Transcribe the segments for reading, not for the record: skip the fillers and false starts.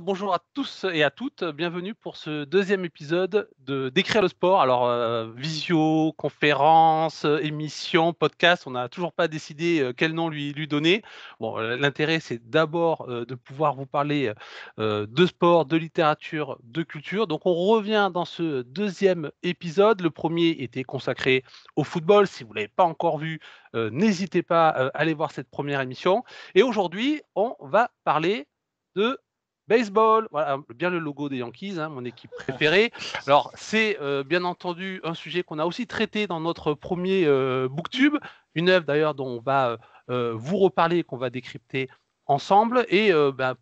bonjour à tous et à toutes. Bienvenue pour ce deuxième épisode de Décrire le sport. Alors, visio, conférence, émission, podcast, on n'a toujours pas décidé quel nom lui donner. Bon, l'intérêt, c'est d'abord de pouvoir vous parler de sport, de littérature, de culture. Donc, on revient dans ce deuxième épisode. Le premier était consacré au football. Si vous ne l'avez pas encore vu, n'hésitez pas à aller voir cette première émission. Et aujourd'hui, on va parler de baseball, voilà, bien le logo des Yankees, hein, mon équipe préférée. Alors, c'est bien entendu un sujet qu'on a aussi traité dans notre premier booktube, une œuvre d'ailleurs dont on va vous reparler et qu'on va décrypter ensemble. Et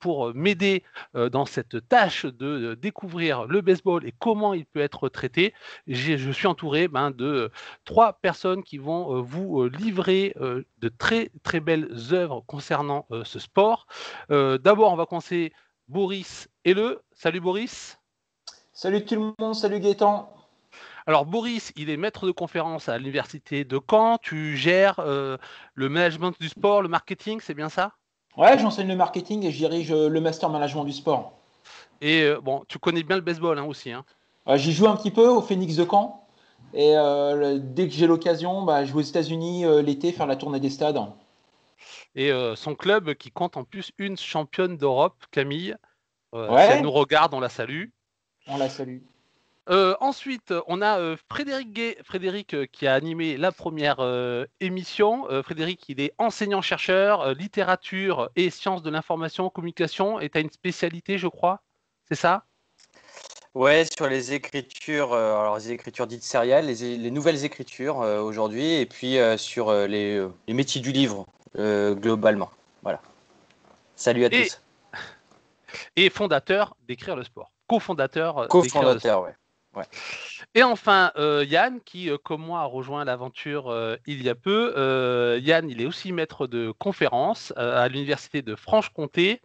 pour m'aider dans cette tâche de découvrir le baseball et comment il peut être traité, je suis entouré de trois personnes qui vont vous livrer de très très belles œuvres concernant ce sport. D'abord, on va commencer Boris Helleux. Salut Boris. Salut tout le monde, salut Gaëtan. Alors Boris, il est maître de conférence à l'université de Caen. Tu gères le management du sport, le marketing, c'est bien ça? Ouais, j'enseigne le marketing et je dirige le master management du sport. Et bon, tu connais bien le baseball aussi, hein. J'y joue un petit peu au Phoenix de Caen et dès que j'ai l'occasion, je vais aux États-Unis l'été faire la tournée des stades. Et son club qui compte en plus une championne d'Europe, Camille. Si elle nous Ouais, regarde, on la salue. on la salue. Ensuite, on a Frédéric Gay. Frédéric qui a animé la première émission. Frédéric, il est enseignant-chercheur, littérature et sciences de l'information, communication. Et tu as une spécialité, je crois, c'est ça? Ouais, sur les écritures, alors les écritures dites sérielles, les nouvelles écritures aujourd'hui, et puis sur les métiers du livre globalement. Voilà. Salut à Et, tous. et fondateur d'Écrire le sport. Co-fondateur d'Écrire le sport. Co-fondateur, ouais. Ouais. Et enfin, Yann, qui, comme moi, a rejoint l'aventure il y a peu. Yann, il est aussi maître de conférence à l'université de Franche-Comté.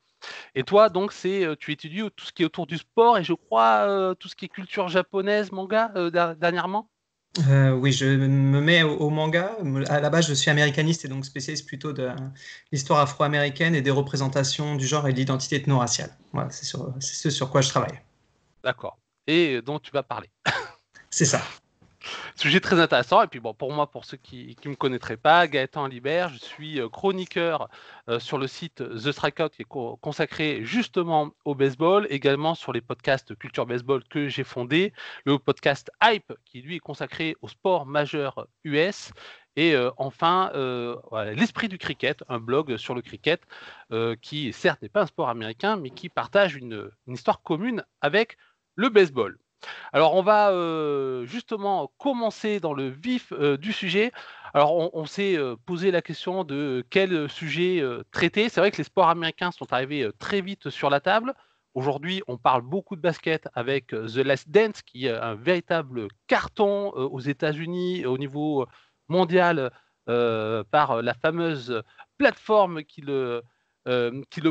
Et toi, donc, tu étudies tout ce qui est autour du sport et je crois tout ce qui est culture japonaise, manga, dernièrement. Oui, je me mets au manga. À la base, je suis américaniste et donc spécialiste plutôt de l'histoire afro-américaine et des représentations du genre et de l'identité ethno-raciale. Voilà, c'est ce sur quoi je travaille. D'accord. Et dont tu vas parler. C'est ça. Sujet très intéressant. Et puis bon, pour moi, pour ceux qui ne me connaîtraient pas, Gaëtan Libert, je suis chroniqueur sur le site The Strikeout qui est consacré justement au baseball, également sur les podcasts Culture Baseball que j'ai fondé, le podcast Hype qui lui est consacré au sport majeur US. Et enfin, voilà, l'Esprit du cricket, un blog sur le cricket qui certes n'est pas un sport américain, mais qui partage une histoire commune avec le baseball. Alors, on va justement commencer dans le vif du sujet. Alors, on s'est posé la question de quel sujet traiter. C'est vrai que les sports américains sont arrivés très vite sur la table. Aujourd'hui, on parle beaucoup de basket avec The Last Dance, qui est un véritable carton aux États-Unis au niveau mondial par la fameuse plateforme qui le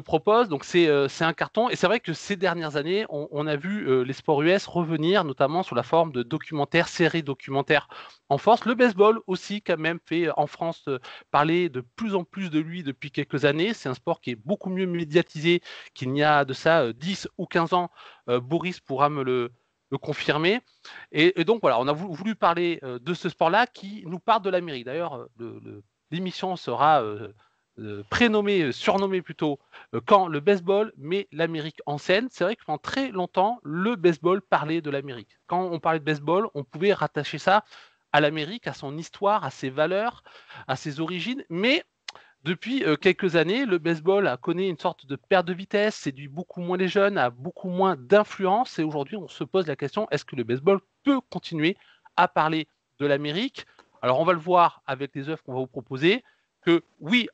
propose. Donc c'est un carton. Et c'est vrai que ces dernières années, on a vu les sports US revenir, notamment sous la forme de documentaires, séries documentaires en force. Le baseball aussi, quand même, fait en France parler de plus en plus de lui depuis quelques années. C'est un sport qui est beaucoup mieux médiatisé qu'il n'y a de ça 10 ou 15 ans. Boris pourra me le confirmer. Et donc voilà, on a voulu parler de ce sport-là qui nous parle de l'Amérique. D'ailleurs, l'émission sera prénommé, surnommé plutôt, quand le baseball met l'Amérique en scène. C'est vrai que pendant très longtemps, le baseball parlait de l'Amérique. Quand on parlait de baseball, on pouvait rattacher ça à l'Amérique, à son histoire, à ses valeurs, à ses origines. Mais depuis quelques années, le baseball a connu une sorte de perte de vitesse, séduit beaucoup moins les jeunes, a beaucoup moins d'influence. Et aujourd'hui, on se pose la question, est-ce que le baseball peut continuer à parler de l'Amérique? Alors, on va le voir avec les œuvres qu'on va vous proposer, que oui,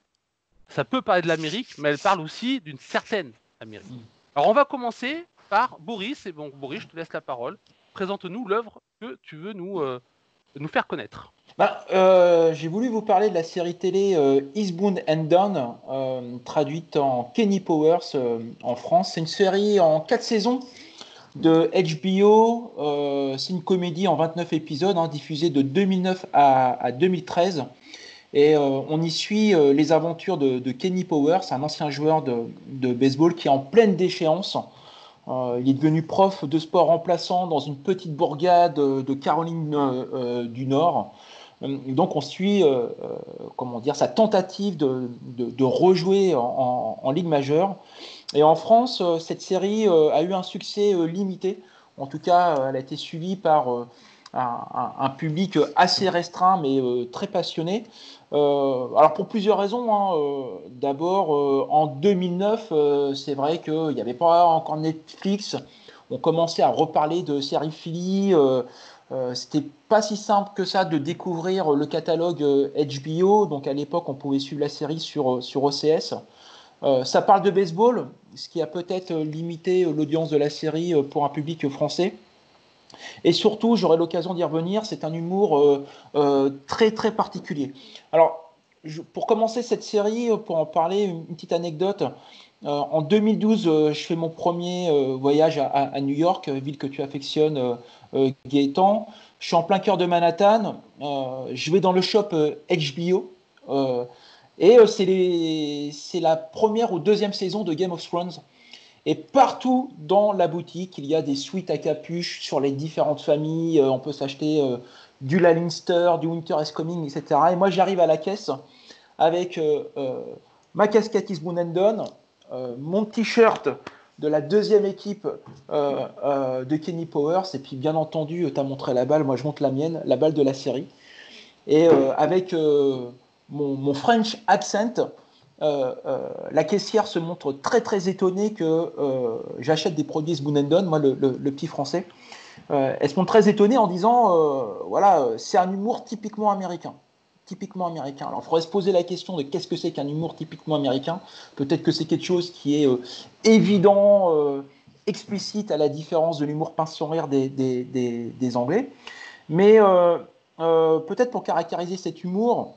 ça peut parler de l'Amérique, mais elle parle aussi d'une certaine Amérique. Alors, on va commencer par Boris. Et bon, Boris, je te laisse la parole. Présente-nous l'œuvre que tu veux nous faire connaître. J'ai voulu vous parler de la série télé Eastbound and Down, traduite en Kenny Powers en France. C'est une série en 4 saisons de HBO. C'est une comédie en 29 épisodes, diffusée de 2009 à 2013. Et on y suit les aventures de Kenny Powers, un ancien joueur de baseball qui est en pleine déchéance. Il est devenu prof de sport remplaçant dans une petite bourgade de Caroline du Nord. Donc on suit sa tentative de rejouer en Ligue majeure. Et en France, cette série a eu un succès limité. En tout cas, elle a été suivie par un public assez restreint, mais très passionné. Alors pour plusieurs raisons. D'abord, en 2009, c'est vrai qu'il n'y avait pas encore Netflix. On commençait à reparler de séries Philly. C'était pas si simple que ça de découvrir le catalogue HBO. Donc à l'époque, on pouvait suivre la série sur OCS. Ça parle de baseball, ce qui a peut-être limité l'audience de la série pour un public français. Et surtout, j'aurai l'occasion d'y revenir, c'est un humour très très particulier. Alors, pour commencer cette série, pour en parler, une petite anecdote. En 2012, je fais mon premier voyage à New York, ville que tu affectionnes, Gaëtan. Je suis en plein cœur de Manhattan. Je vais dans le shop HBO. Et c'est la première ou deuxième saison de Game of Thrones. Et partout dans la boutique, il y a des suites à capuche sur les différentes familles. On peut s'acheter du Lannister, du Winter is Coming, etc. Et moi, j'arrive à la caisse avec ma casquette East Boone & Down, mon t-shirt de la deuxième équipe de Kenny Powers. Et puis, bien entendu, tu as montré la balle. Moi, je montre la mienne, la balle de la série. Et avec mon French accent, la caissière se montre très très étonnée que j'achète des produits East Boone & Down, moi le petit français. Elle se montre très étonnée en disant voilà, c'est un humour typiquement américain. Typiquement américain. Alors il faudrait se poser la question de qu'est-ce que c'est qu'un humour typiquement américain. Peut-être que c'est quelque chose qui est évident, explicite, à la différence de l'humour pince sans rire des Anglais. Mais peut-être pour caractériser cet humour,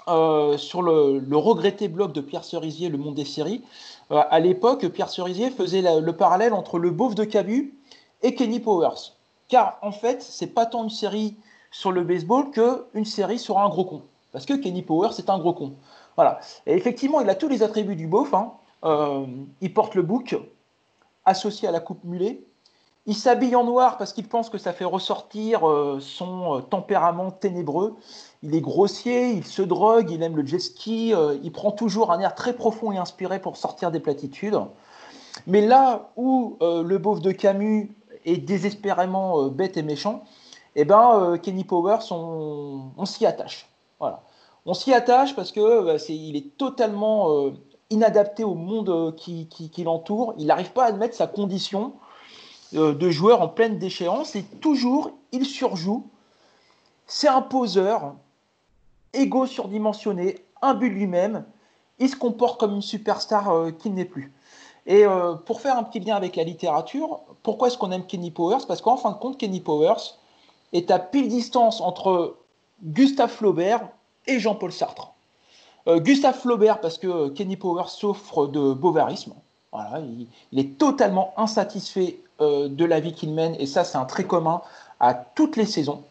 sur le regretté blog de Pierre Cerisier, Le Monde des séries, à l'époque, Pierre Cerisier faisait le parallèle entre Le Beauf de Cabu et Kenny Powers. Car en fait, c'est pas tant une série sur le baseball qu'une série sur un gros con. Parce que Kenny Powers, c'est un gros con. Voilà. Et effectivement, il a tous les attributs du beauf. Il porte le bouc, associé à la coupe mulet. Il s'habille en noir parce qu'il pense que ça fait ressortir son tempérament ténébreux. Il est grossier, il se drogue, il aime le jet ski, il prend toujours un air très profond et inspiré pour sortir des platitudes. Mais là où le beauf de Camus est désespérément bête et méchant, Kenny Powers, on s'y attache. Voilà. On s'y attache parce qu'il est totalement inadapté au monde qui l'entoure. Il n'arrive pas à admettre sa condition de joueur en pleine déchéance et toujours il surjoue. C'est un poseur, égo surdimensionné, imbu de lui-même. Il se comporte comme une superstar qu'il n'est plus. Et pour faire un petit lien avec la littérature, pourquoi est-ce qu'on aime Kenny Powers? Parce qu'en fin de compte, Kenny Powers est à pile distance entre Gustave Flaubert et Jean-Paul Sartre. Gustave Flaubert parce que Kenny Powers souffre de bovarisme. Voilà, il est totalement insatisfait de la vie qu'il mène, et ça c'est un trait commun à toutes les saisons.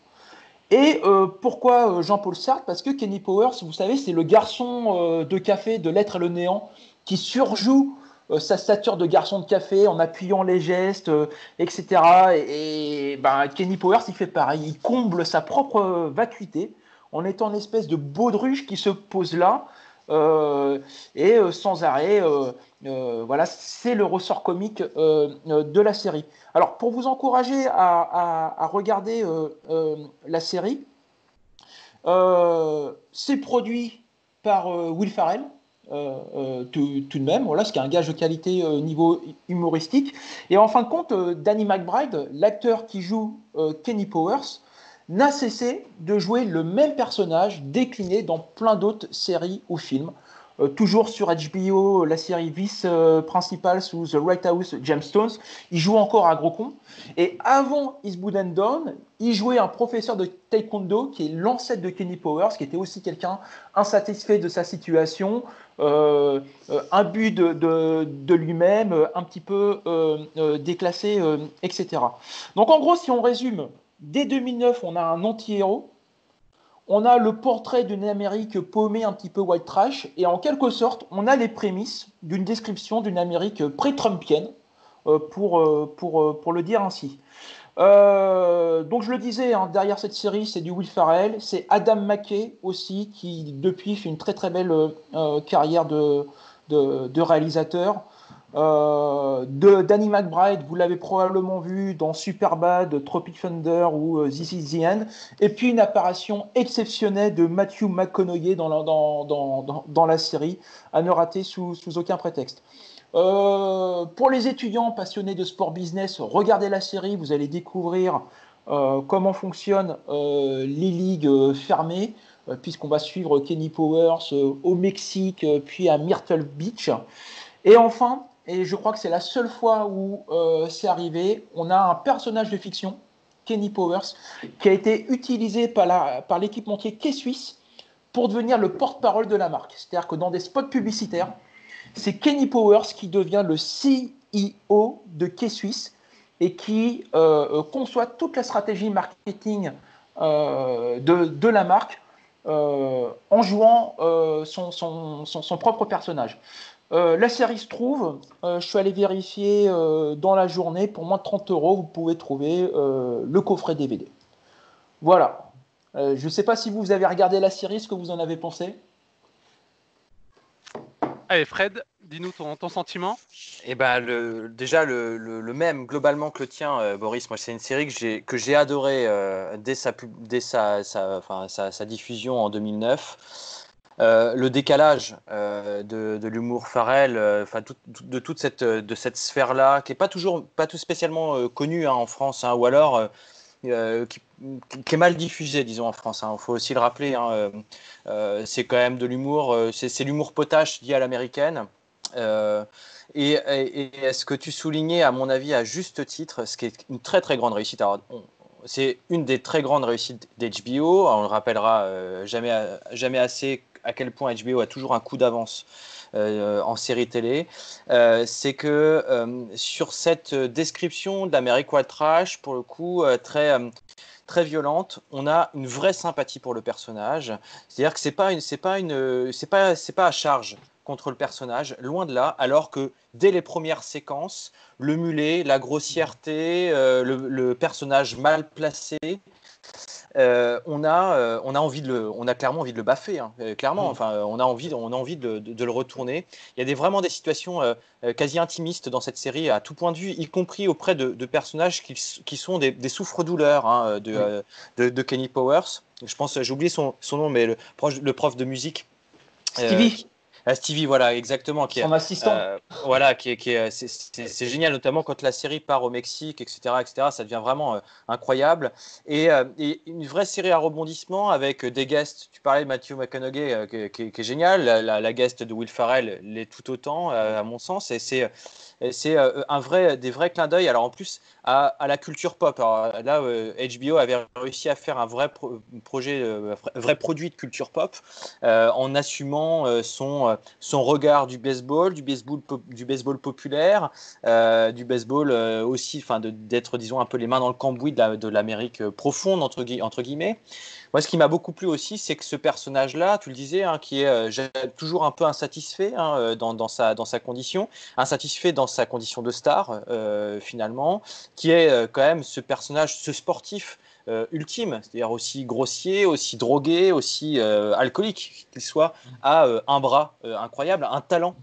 Et pourquoi Jean-Paul Sartre? Parce que Kenny Powers, vous savez, c'est le garçon de café de L'Être et le Néant qui surjoue sa stature de garçon de café en appuyant les gestes, etc. Et Kenny Powers, il fait pareil, il comble sa propre vacuité en étant une espèce de baudruche qui se pose là et sans arrêt. Voilà, c'est le ressort comique de la série. Alors, pour vous encourager à regarder la série, c'est produit par Will Ferrell, tout de même, voilà, ce qui est un gage de qualité niveau humoristique. Et en fin de compte, Danny McBride, l'acteur qui joue Kenny Powers, n'a cessé de jouer le même personnage décliné dans plein d'autres séries ou films. Toujours sur HBO, la série Vice principale sous The White House Gemstones, il joue encore un gros con. Et avant East Boone & Down, il jouait un professeur de taekwondo qui est l'ancêtre de Kenny Powers, qui était aussi quelqu'un insatisfait de sa situation, imbu de lui-même, un petit peu déclassé, etc. Donc en gros, si on résume, dès 2009, on a un anti-héros. on a le portrait d'une Amérique paumée, un petit peu white trash, et en quelque sorte, on a les prémices d'une description d'une Amérique pré-trumpienne, pour le dire ainsi. Donc je le disais, hein, derrière cette série, c'est du Will Ferrell, c'est Adam McKay aussi, qui depuis fait une très très belle carrière de réalisateur. Danny McBride, vous l'avez probablement vu dans Superbad, Tropic Thunder ou This Is the End. Et puis une apparition exceptionnelle de Matthew McConaughey dans la série, à ne rater sous aucun prétexte. Pour les étudiants passionnés de sport business, regardez la série, vous allez découvrir comment fonctionnent les ligues fermées, puisqu'on va suivre Kenny Powers au Mexique, puis à Myrtle Beach. Et enfin, et je crois que c'est la seule fois où c'est arrivé, on a un personnage de fiction, Kenny Powers, qui a été utilisé par l'équipementier K-Swiss pour devenir le porte-parole de la marque. C'est-à-dire que dans des spots publicitaires, c'est Kenny Powers qui devient le CEO de K-Swiss et qui conçoit toute la stratégie marketing de la marque en jouant son propre personnage. La série se trouve, je suis allé vérifier dans la journée, pour moins de 30 €, vous pouvez trouver le coffret DVD. Voilà. Je ne sais pas si vous avez regardé la série, ce que vous en avez pensé. Allez Fred, dis-nous ton sentiment. Et déjà le même globalement que le tien, Boris. Moi, c'est une série que j'ai adorée dès sa diffusion en 2009. Le décalage de l'humour Farrell, de toute cette sphère-là, qui est pas tout spécialement connue en France, hein, ou alors qui est mal diffusé, disons, en France. Il faut aussi le rappeler. C'est quand même de l'humour, c'est l'humour potache dit à l'américaine. Et ce que tu soulignais, à mon avis, à juste titre, ce qui est une très très grande réussite. Alors, c'est une des très grandes réussites d'HBO. On le rappellera jamais assez à quel point HBO a toujours un coup d'avance en série télé. C'est que sur cette description de l'Amérique white trash, pour le coup, très violente, on a une vraie sympathie pour le personnage. C'est-à-dire que c'est pas à charge contre le personnage, loin de là, alors que dès les premières séquences, le mulet, la grossièreté, le personnage mal placé, on a clairement envie de le baffer, hein, clairement. Enfin, on a envie de le retourner. Il y a vraiment des situations quasi intimistes dans cette série, à tout point de vue, y compris auprès de personnages qui sont des souffres-douleurs, hein, de Kenny Powers. Je pense, j'ai oublié son nom, mais le prof de musique. Stevie. Stevie, voilà, exactement. Son assistant. Voilà, c'est génial, notamment quand la série part au Mexique, etc., ça devient vraiment incroyable. Et une vraie série à rebondissement avec des guests. Tu parlais de Matthew McConaughey, qui est génial. La guest de Will Ferrell l'est tout autant, à mon sens. Et c'est des vrais clins d'œil. Alors en plus, à la culture pop. Alors, là, HBO avait réussi à faire un vrai vrai produit de culture pop, en assumant son regard du baseball populaire, du baseball aussi, enfin d'être, disons, un peu les mains dans le cambouis de l'Amérique profonde, entre guillemets. Moi, ce qui m'a beaucoup plu aussi, c'est que ce personnage-là, tu le disais, hein, qui est toujours un peu insatisfait, hein, dans sa condition, insatisfait dans sa condition de star, finalement, qui est quand même ce personnage, ce sportif ultime, c'est-à-dire aussi grossier, aussi drogué, aussi alcoolique qu'il soit, a un bras incroyable, un talent,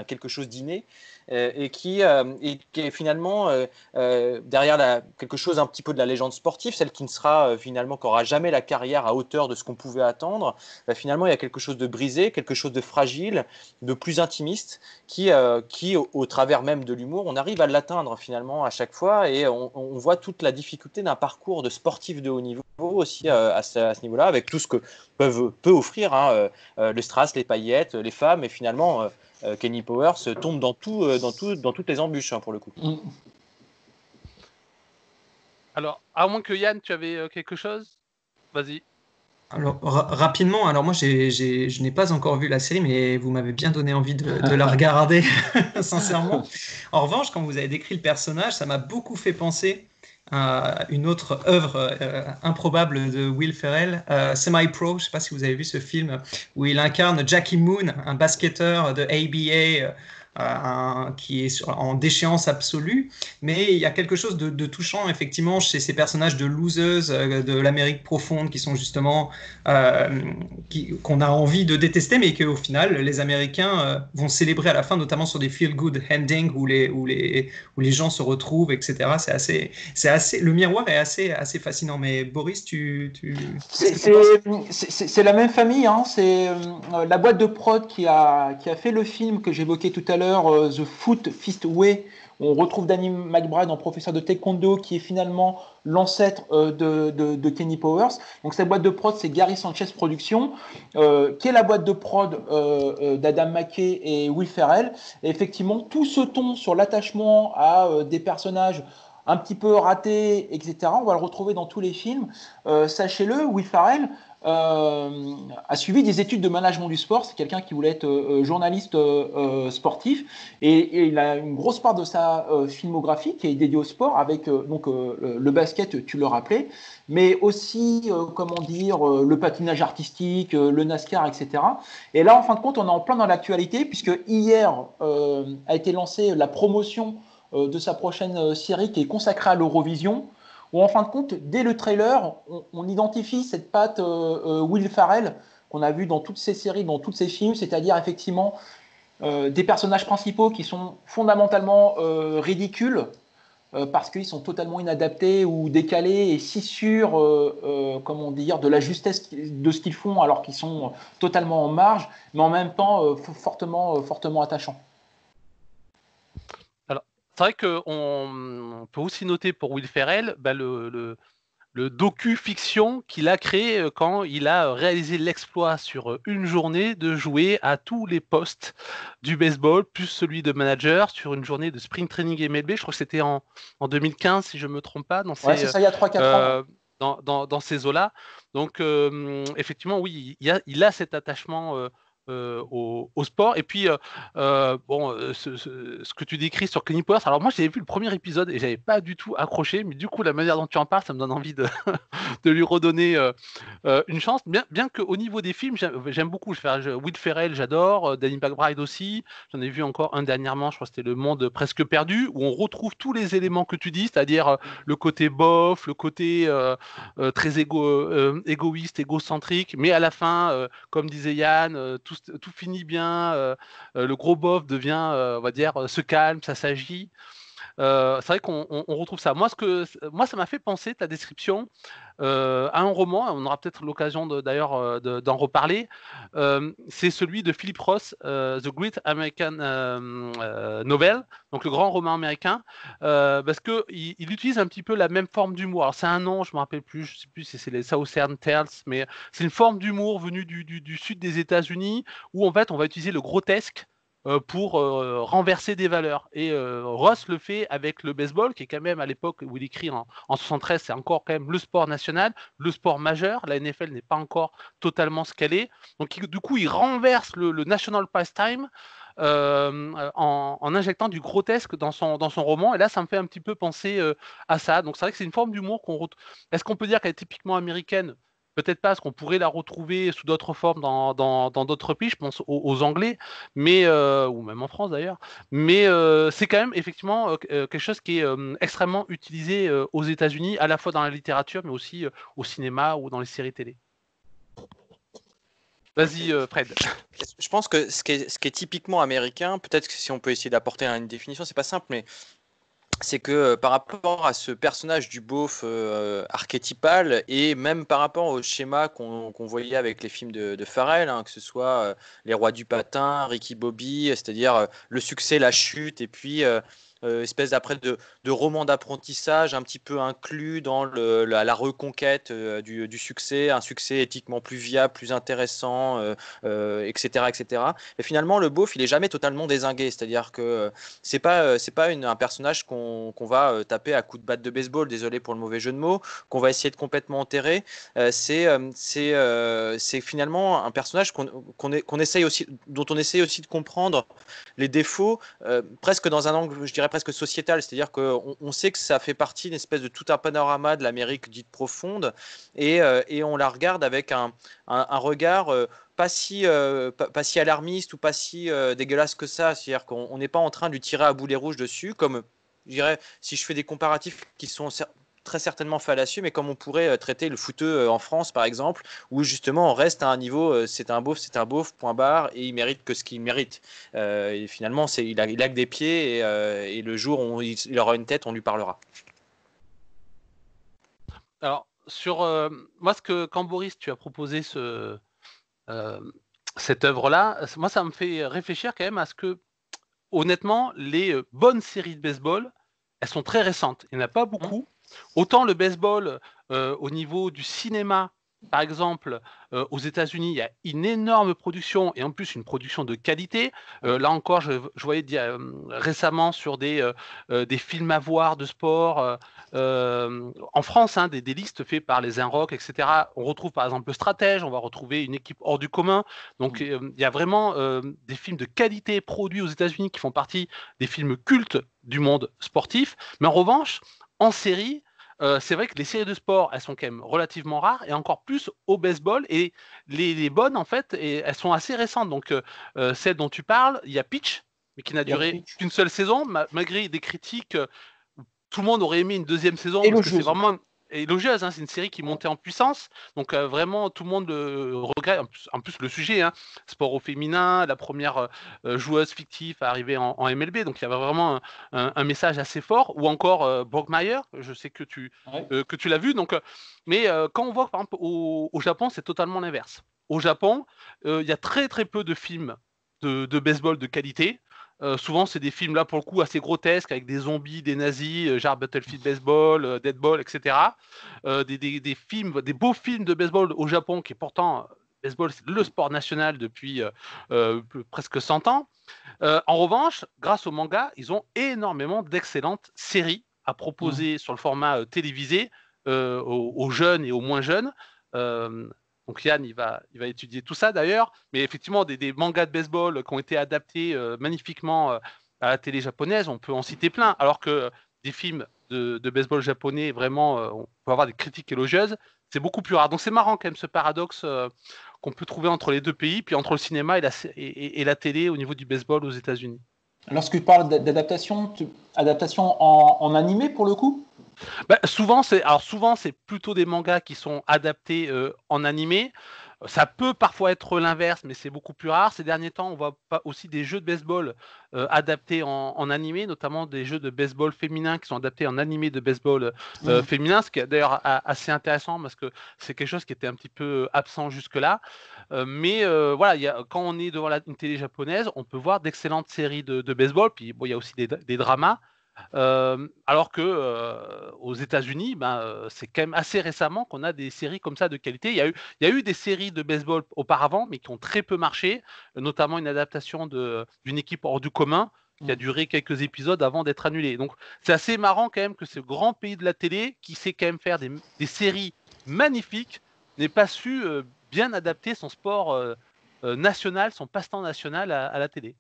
quelque chose d'inné, et qui est finalement derrière quelque chose un petit peu de la légende sportive, celle qui ne sera finalement, qui n'aura jamais la carrière à hauteur de ce qu'on pouvait attendre. Finalement, il y a quelque chose de brisé, quelque chose de fragile, de plus intimiste, qui au travers même de l'humour, on arrive à l'atteindre finalement à chaque fois, et on voit toute la difficulté d'un parcours de sportif de haut niveau aussi à ce niveau-là, avec tout ce que peut offrir, hein, le strass, les paillettes, les femmes, et finalement Kenny Powers tombe dans toutes les embûches, hein, pour le coup. Alors, à moins que Yann, tu avais quelque chose, vas-y. Alors, rapidement, alors moi, je n'ai pas encore vu la série, mais vous m'avez bien donné envie de la regarder, sincèrement. En revanche, quand vous avez décrit le personnage, ça m'a beaucoup fait penser une autre œuvre improbable de Will Ferrell, Semi-Pro. Je ne sais pas si vous avez vu ce film où il incarne Jackie Moon, un basketteur de ABA qui est en déchéance absolue, mais il y a quelque chose de touchant effectivement chez ces personnages de losers de l'Amérique profonde qui sont justement qu'on a envie de détester, mais qu'au final les Américains vont célébrer à la fin, notamment sur des feel-good endings où les gens se retrouvent, etc. C'est assez, le miroir est assez fascinant. Mais Boris, c'est la même famille, hein. C'est la boîte de prod qui a fait le film que j'évoquais tout à l'heure, The Foot Fist Way. On retrouve Danny McBride en professeur de taekwondo qui est finalement l'ancêtre de Kenny Powers. Donc cette boîte de prod, c'est Gary Sanchez Productions, qui est la boîte de prod d'Adam McKay et Will Ferrell. Et effectivement, tout ce ton sur l'attachement à des personnages un petit peu ratés, etc., on va le retrouver dans tous les films. Sachez-le, Will Ferrell a suivi des études de management du sport. C'est quelqu'un qui voulait être journaliste sportif, et il a une grosse part de sa filmographie qui est dédiée au sport, avec le basket, tu le rappelais, mais aussi le patinage artistique, le NASCAR, etc. Et là, en fin de compte, on est en plein dans l'actualité, puisque hier a été lancée la promotion de sa prochaine série qui est consacrée à l'Eurovision, où en fin de compte, dès le trailer, on identifie cette patte Will Ferrell qu'on a vu dans toutes ces séries, dans tous ces films, c'est-à-dire effectivement des personnages principaux qui sont fondamentalement ridicules parce qu'ils sont totalement inadaptés ou décalés et si sûrs de la justesse de ce qu'ils font alors qu'ils sont totalement en marge, mais en même temps fortement attachants. C'est vrai qu'on peut aussi noter pour Will Ferrell le docu-fiction qu'il a créé quand il a réalisé l'exploit sur une journée de jouer à tous les postes du baseball, plus celui de manager, sur une journée de spring training MLB. Je crois que c'était en 2015, si je ne me trompe pas. C'est ça, il y a 3-4 ans. Dans ces eaux-là. Donc, effectivement, oui, il a cet attachement au sport. Et puis, ce que tu décris sur Kenny Powers, alors moi, j'avais vu le premier épisode et j'avais pas du tout accroché, mais du coup, la manière dont tu en parles, ça me donne envie de lui redonner une chance. Bien qu'au niveau des films, j'aime beaucoup. Will Ferrell, j'adore. Danny McBride aussi. J'en ai vu encore un dernièrement, je crois que c'était Le Monde presque perdu, où on retrouve tous les éléments que tu dis, c'est-à-dire le côté bof, le côté très égoïste, égocentrique, mais à la fin, comme disait Yann, tout finit bien, le gros bof devient, on va dire, se calme, ça s'agit. C'est vrai qu'on retrouve ça. Moi, ça m'a fait penser, ta description, à un roman, on aura peut-être l'occasion d'ailleurs d'en reparler, c'est celui de Philip Roth, The Great American Novel, donc le grand roman américain, parce qu'il utilise un petit peu la même forme d'humour. Alors c'est un nom, je ne me rappelle plus, je ne sais plus si c'est les Southern Tales, mais c'est une forme d'humour venue du sud des États-Unis, où en fait on va utiliser le grotesque pour renverser des valeurs. Et Ross le fait avec le baseball, qui est quand même à l'époque où il écrit en 73, c'est encore quand même le sport national, le sport majeur. La NFL n'est pas encore totalement ce qu'elle est. Donc du coup, il renverse le national pastime en injectant du grotesque dans son roman. Et là, ça me fait un petit peu penser à ça. Donc c'est vrai que c'est une forme d'humour qu'on retrouve. Est-ce qu'on peut dire qu'elle est typiquement américaine ? Peut-être pas, parce qu'on pourrait la retrouver sous d'autres formes dans d'autres pays, je pense aux Anglais, mais, ou même en France d'ailleurs. Mais c'est quand même effectivement quelque chose qui est extrêmement utilisé aux États-Unis, à la fois dans la littérature, mais aussi au cinéma ou dans les séries télé. Vas-y, Fred. Je pense que ce qui est typiquement américain, peut-être que si on peut essayer d'apporter une définition, c'est pas simple, mais c'est que par rapport à ce personnage du beauf archétypal et même par rapport au schéma qu'on voyait avec les films de Farrell, hein, que ce soit Les Rois du Patin, Ricky Bobby, c'est-à-dire le succès, la chute, et puis espèce d'après de roman d'apprentissage un petit peu inclus dans la reconquête du succès, un succès éthiquement plus viable, plus intéressant, etc., etc. Et finalement, le beauf, il est jamais totalement dézingué, c'est-à-dire que c'est pas un personnage qu'on qu'on va taper à coups de batte de baseball, désolé pour le mauvais jeu de mots, qu'on va essayer de complètement enterrer. C'est finalement un personnage qu'on essaye aussi, dont on essaye aussi de comprendre les défauts, presque dans un angle, je dirais presque sociétal, c'est-à-dire qu'on sait que ça fait partie d'une espèce de tout un panorama de l'Amérique dite profonde, et on la regarde avec un regard pas si alarmiste ou pas si dégueulasse que ça, c'est-à-dire qu'on n'est pas en train de lui tirer à boulet rouge dessus, comme je dirais, si je fais des comparatifs qui sont très certainement fallacieux, mais comme on pourrait traiter le footeux en France, par exemple, où justement on reste à un niveau, c'est un beauf, point barre, et il mérite que ce qu'il mérite. Et finalement, il a que des pieds, et le jour où il aura une tête, on lui parlera. Alors, sur moi, quand Boris, tu as proposé cette œuvre-là, moi, ça me fait réfléchir quand même à ce que, honnêtement, les bonnes séries de baseball, elles sont très récentes. Il n'y en a pas beaucoup. Autant le baseball, au niveau du cinéma, par exemple, aux États-Unis, il y a une énorme production et en plus une production de qualité. Là encore, je voyais récemment sur des films à voir de sport en France, hein, des listes faites par les Inrock, etc. On retrouve par exemple le Stratège, on va retrouver une équipe hors du commun. Donc il y a vraiment des films de qualité produits aux États-Unis qui font partie des films cultes du monde sportif. Mais en revanche, en série, c'est vrai que les séries de sport, elles sont quand même relativement rares et encore plus au baseball. Et les bonnes, en fait, elles sont assez récentes. Donc, celle dont tu parles, il y a Pitch, mais qui n'a duré qu'une seule saison, malgré des critiques. Tout le monde aurait aimé une deuxième saison parce que c'est vraiment élogieuse, hein, c'est une série qui montait en puissance, donc vraiment tout le monde regrette. En plus le sujet, hein, sport au féminin, la première joueuse fictive à arriver en MLB, donc il y avait vraiment un message assez fort. Ou encore Brockmire, je sais que tu l'as vu, donc mais quand on voit par exemple au Japon, c'est totalement l'inverse. Au Japon, il y a très très peu de films de baseball de qualité. Souvent, c'est des films là pour le coup assez grotesques avec des zombies, des nazis, genre Battlefield Baseball, Deadball, etc. Des films, des beaux films de baseball au Japon qui est pourtant baseball, c'est le sport national depuis presque 100 ans. En revanche, grâce au manga, ils ont énormément d'excellentes séries à proposer sur le format télévisé aux jeunes et aux moins jeunes. Donc Yann, il va étudier tout ça d'ailleurs, mais effectivement des mangas de baseball qui ont été adaptés magnifiquement à la télé japonaise, on peut en citer plein, alors que des films de baseball japonais, vraiment, on peut avoir des critiques élogieuses, c'est beaucoup plus rare. Donc c'est marrant quand même ce paradoxe qu'on peut trouver entre les deux pays, puis entre le cinéma et la télé au niveau du baseball aux États-Unis. Lorsque tu parles d'adaptation, adaptation en animé pour le coup? Souvent, c'est plutôt des mangas qui sont adaptés en animé. Ça peut parfois être l'inverse, mais c'est beaucoup plus rare. Ces derniers temps, on voit aussi des jeux de baseball adaptés en animé, notamment des jeux de baseball féminin qui sont adaptés en animé de baseball féminin, ce qui est d'ailleurs assez intéressant parce que c'est quelque chose qui était un petit peu absent jusque-là. Mais voilà, quand on est devant une télé japonaise, on peut voir d'excellentes séries de baseball. Puis il y a aussi des dramas. Alors que aux États-Unis, c'est quand même assez récemment qu'on a des séries comme ça de qualité. Il y a eu des séries de baseball auparavant, mais qui ont très peu marché, notamment une adaptation d'une équipe hors du commun qui a duré quelques épisodes avant d'être annulée. Donc c'est assez marrant quand même que ce grand pays de la télé, qui sait quand même faire des séries magnifiques, n'ait pas su bien adapter son sport national, son passe-temps national à la télé.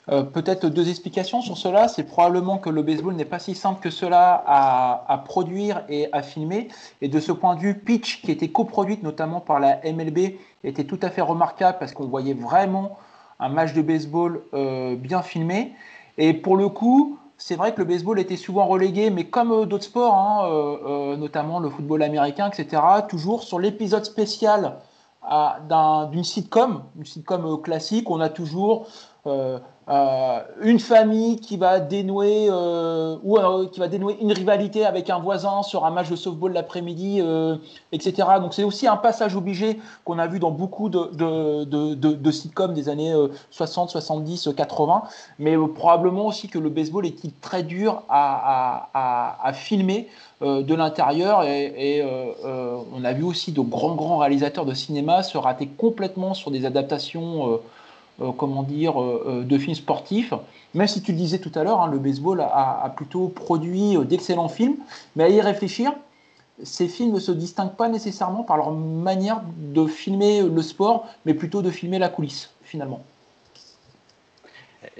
Peut-être deux explications sur cela. C'est probablement que le baseball n'est pas si simple que cela à produire et à filmer. Et de ce point de vue, Pitch, qui était coproduite notamment par la MLB, était tout à fait remarquable parce qu'on voyait vraiment un match de baseball bien filmé. Et pour le coup, c'est vrai que le baseball était souvent relégué, mais comme d'autres sports, hein, notamment le football américain, etc., toujours sur l'épisode spécial d'une sitcom, classique, on a toujours une famille qui va dénouer une rivalité avec un voisin sur un match de softball l'après-midi, etc. Donc c'est aussi un passage obligé qu'on a vu dans beaucoup de sitcoms des années 60, 70, 80, mais probablement aussi que le baseball est très dur à filmer de l'intérieur et on a vu aussi de grands réalisateurs de cinéma se rater complètement sur des adaptations de films sportifs. Même si tu le disais tout à l'heure, le baseball a plutôt produit d'excellents films, mais à y réfléchir, ces films ne se distinguent pas nécessairement par leur manière de filmer le sport, mais plutôt de filmer la coulisse, finalement.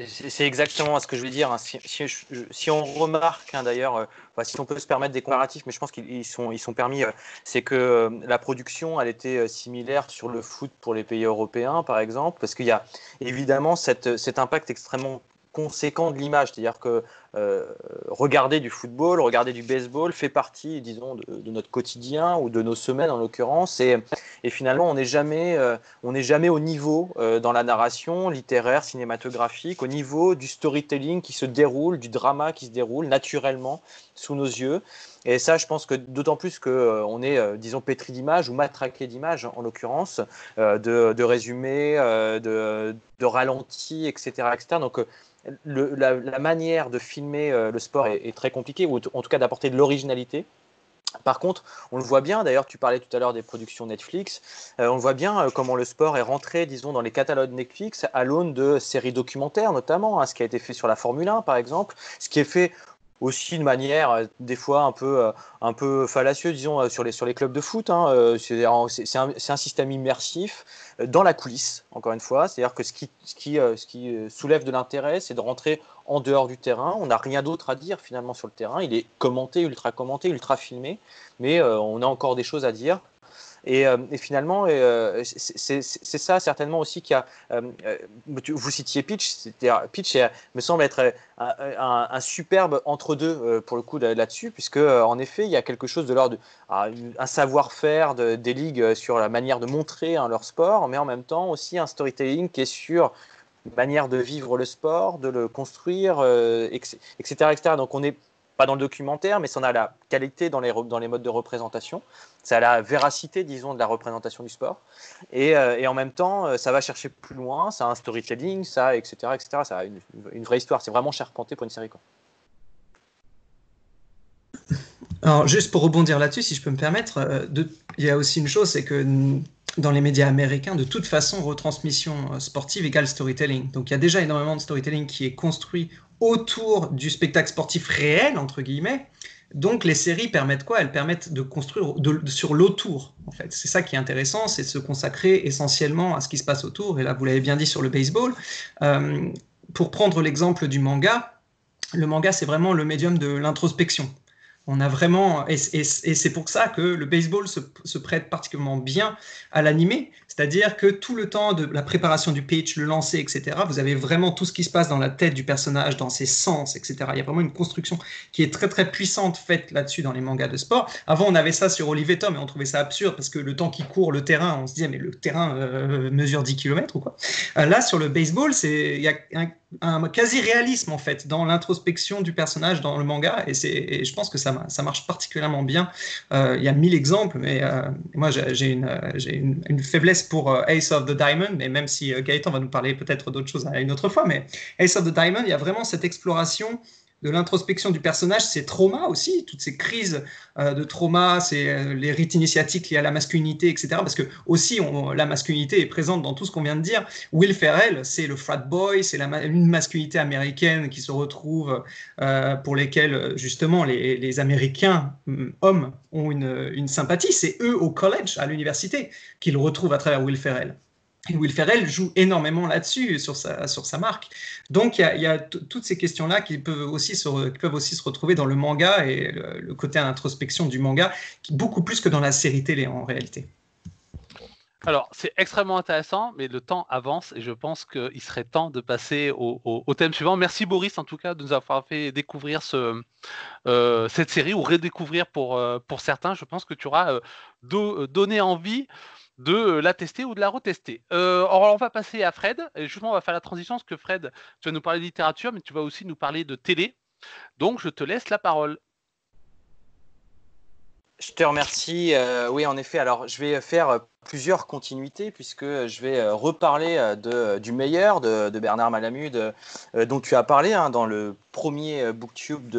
C'est exactement ce que je veux dire. Si on remarque, d'ailleurs, si on peut se permettre des comparatifs, mais je pense qu'ils sont permis, c'est que la production, elle était similaire sur le foot pour les pays européens, par exemple, parce qu'il y a évidemment cet impact extrêmement conséquent de l'image, c'est-à-dire que regarder du football, regarder du baseball fait partie, disons, de notre quotidien ou de nos semaines en l'occurrence, et finalement on n'est jamais au niveau dans la narration littéraire, cinématographique, au niveau du storytelling qui se déroule, du drama qui se déroule naturellement sous nos yeux. Et ça, je pense que d'autant plus qu'on est, disons, pétri d'images ou matraqué d'images, en l'occurrence, de résumés, de ralentis, etc. etc. Donc, la manière de filmer le sport est très compliquée, ou en tout cas d'apporter de l'originalité. Par contre, on le voit bien, d'ailleurs tu parlais tout à l'heure des productions Netflix, on le voit bien comment le sport est rentré, disons, dans les catalogues Netflix à l'aune de séries documentaires notamment, ce qui a été fait sur la Formule 1 par exemple, ce qui est fait aussi de manière des fois un peu fallacieuse, disons, sur les clubs de foot. C'est un système immersif dans la coulisse, encore une fois. C'est-à-dire que ce qui soulève de l'intérêt, c'est de rentrer en dehors du terrain. On n'a rien d'autre à dire finalement sur le terrain. Il est commenté, ultra filmé, mais on a encore des choses à dire. Et finalement, c'est ça certainement aussi qui a. Vous citiez Pitch, Pitch me semble être un superbe entre-deux pour le coup là-dessus, puisque en effet, il y a quelque chose de l'ordre un savoir-faire des ligues sur la manière de montrer leur sport, mais en même temps aussi un storytelling qui est sur une manière de vivre le sport, de le construire, etc., etc. Donc on n'est pas dans le documentaire, mais ça a la qualité dans les modes de représentation. Ça a la véracité, disons, de la représentation du sport. Et en même temps, ça va chercher plus loin, ça a un storytelling, etc., etc. Ça a une vraie histoire. C'est vraiment charpenté pour une série, quoi. Alors, juste pour rebondir là-dessus, si je peux me permettre, il y a aussi une chose, c'est que dans les médias américains, de toute façon, retransmission sportive égale storytelling. Donc, il y a déjà énormément de storytelling qui est construit autour du spectacle sportif réel, entre guillemets. Donc, les séries permettent quoi? Elles permettent de construire sur l'autour, en fait. C'est ça qui est intéressant, c'est de se consacrer essentiellement à ce qui se passe autour. Et là, vous l'avez bien dit sur le baseball. Pour prendre l'exemple du manga, le manga, c'est vraiment le médium de l'introspection. On a vraiment, et c'est pour ça que le baseball se prête particulièrement bien à l'animé, c'est-à-dire que tout le temps de la préparation du pitch, le lancer, etc., vous avez vraiment tout ce qui se passe dans la tête du personnage, dans ses sens, etc. Il y a vraiment une construction qui est très très puissante faite là-dessus dans les mangas de sport. Avant, on avait ça sur Olive & Tom et on trouvait ça absurde parce que le temps qu'il court le terrain, on se disait mais le terrain mesure 10 km ou quoi. Là, sur le baseball, il y a un quasi-réalisme en fait dans l'introspection du personnage dans le manga et je pense que ça marche particulièrement bien. Il y a 1000 exemples, mais moi j'ai une faiblesse pour Ace of the Diamond, mais même si Gaëtan va nous parler peut-être d'autres choses une autre fois, mais Ace of the Diamond, il y a vraiment cette exploration de l'introspection du personnage, ses traumas aussi, toutes ces crises de trauma, c'est les rites initiatiques liés à la masculinité, etc. Parce que aussi, la masculinité est présente dans tout ce qu'on vient de dire. Will Ferrell, c'est le frat boy, c'est une masculinité américaine qui se retrouve, pour lesquelles justement les Américains hommes ont une sympathie. C'est eux au college, à l'université, qu'ils retrouvent à travers Will Ferrell. Et Will Ferrell joue énormément là-dessus, sur sa marque. Donc, il y a toutes ces questions-là qui peuvent aussi se retrouver dans le manga et le côté introspection du manga, beaucoup plus que dans la série télé en réalité. Alors, c'est extrêmement intéressant, mais le temps avance et je pense qu'il serait temps de passer au thème suivant. Merci Boris, en tout cas, de nous avoir fait découvrir cette série ou redécouvrir pour certains. Je pense que tu auras donné envie de la tester ou de la retester. Alors, on va passer à Fred. Et justement, on va faire la transition parce que Fred, tu vas nous parler de littérature, mais tu vas aussi nous parler de télé. Donc, je te laisse la parole. Je te remercie. Oui, en effet. Alors, je vais faire plusieurs continuités puisque je vais reparler du meilleur de Bernard Malamud dont tu as parlé dans le premier booktube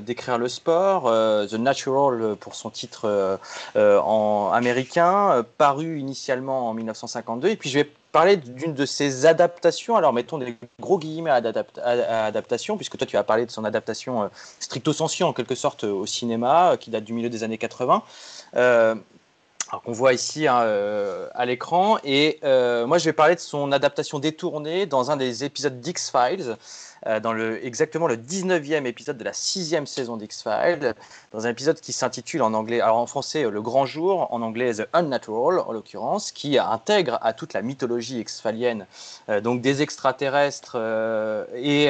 d'écrire le sport, The Natural pour son titre en américain, paru initialement en 1952. Et puis je vais parler d'une de ses adaptations. Alors, mettons des gros guillemets à adaptation, puisque toi, tu as parlé de son adaptation stricto sensu, en quelque sorte, au cinéma, qui date du milieu des années 80. Alors qu'on voit ici à l'écran. Et moi, je vais parler de son adaptation détournée dans un des épisodes d'X-Files, dans exactement le 19e épisode de la 6e saison d'X-Files, dans un épisode qui s'intitule en anglais, alors en français Le Grand Jour, en anglais The Unnatural en l'occurrence, qui intègre à toute la mythologie exfalienne, donc des extraterrestres et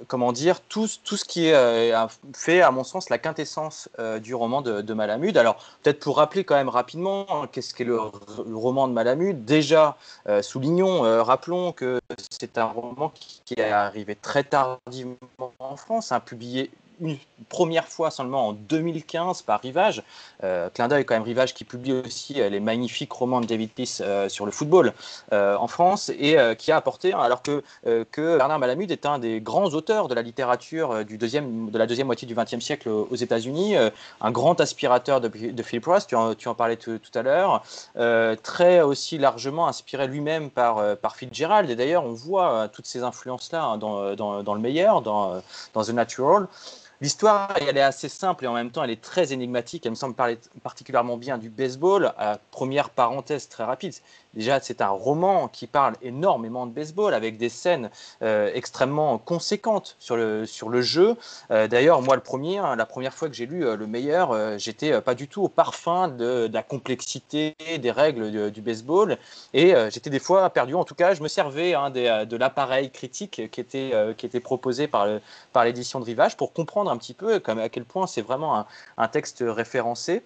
comment dire, tout ce qui fait à mon sens la quintessence du roman de Malamud. Alors peut-être pour rappeler quand même rapidement qu'est-ce qu'est le roman de Malamud. Déjà, soulignons, rappelons que c'est un roman qui est arrivé très tardivement en France, publié une première fois seulement en 2015 par Rivage. Clin d'œil quand même, Rivage qui publie aussi les magnifiques romans de David Peace sur le football en France, et qui a apporté, alors que Bernard Malamud est un des grands auteurs de la littérature de la deuxième moitié du XXe siècle aux États-Unis, un grand aspirateur de Philip Roth, tu en parlais tout à l'heure, très aussi largement inspiré lui-même par Fitzgerald, et d'ailleurs on voit toutes ces influences-là dans le meilleur, dans The Natural. L'histoire, elle est assez simple et en même temps, elle est très énigmatique. Elle me semble parler particulièrement bien du baseball. Première parenthèse très rapide. Déjà, c'est un roman qui parle énormément de baseball avec des scènes extrêmement conséquentes sur le jeu. D'ailleurs, moi, la première fois que j'ai lu Le Meilleur, j'étais pas du tout au parfum de la complexité des règles du baseball, et j'étais des fois perdu. En tout cas, je me servais de l'appareil critique qui était proposé par l'édition de Rivage pour comprendre un petit peu à quel point c'est vraiment un texte référencé.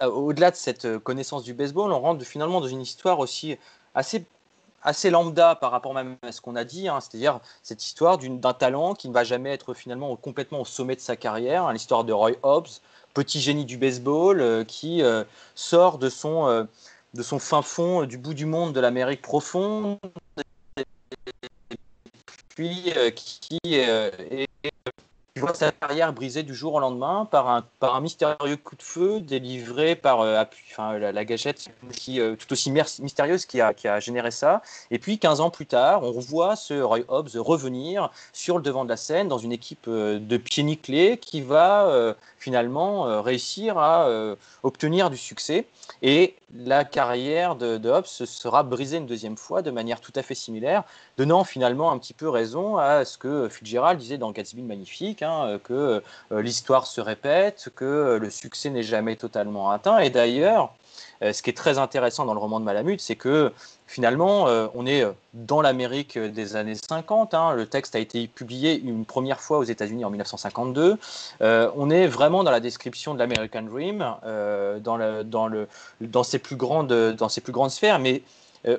Au-delà de cette connaissance du baseball, on rentre finalement dans une histoire aussi assez lambda par rapport même à ce qu'on a dit, c'est-à-dire cette histoire d'un talent qui ne va jamais être finalement complètement au sommet de sa carrière, l'histoire de Roy Hobbs, petit génie du baseball qui sort de son fin fond, du bout du monde de l'Amérique profonde, puis qui voit sa carrière brisée du jour au lendemain par un mystérieux coup de feu délivré par la gâchette tout aussi mystérieuse qui a généré ça. Et puis 15 ans plus tard, on revoit ce Roy Hobbs revenir sur le devant de la scène dans une équipe de pieds nickelés qui va finalement réussir à obtenir du succès. Et la carrière de Hobbs sera brisée une deuxième fois de manière tout à fait similaire, donnant finalement un petit peu raison à ce que Fitzgerald disait dans Gatsby le Magnifique, que l'histoire se répète, que le succès n'est jamais totalement atteint. Et d'ailleurs, ce qui est très intéressant dans le roman de Malamud, c'est que finalement, on est dans l'Amérique des années 50. Le texte a été publié une première fois aux États-Unis en 1952. On est vraiment dans la description de l'American Dream, dans ses plus grandes sphères, mais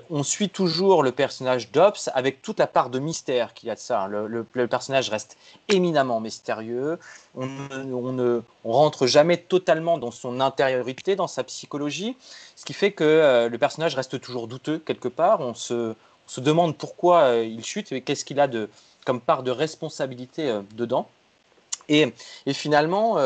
on suit toujours le personnage d'Hobbs avec toute la part de mystère qu'il y a de ça. Le personnage reste éminemment mystérieux. On ne rentre jamais totalement dans son intériorité, dans sa psychologie, ce qui fait que le personnage reste toujours douteux quelque part. On se demande pourquoi il chute et qu'est-ce qu'il a comme part de responsabilité dedans. Et finalement,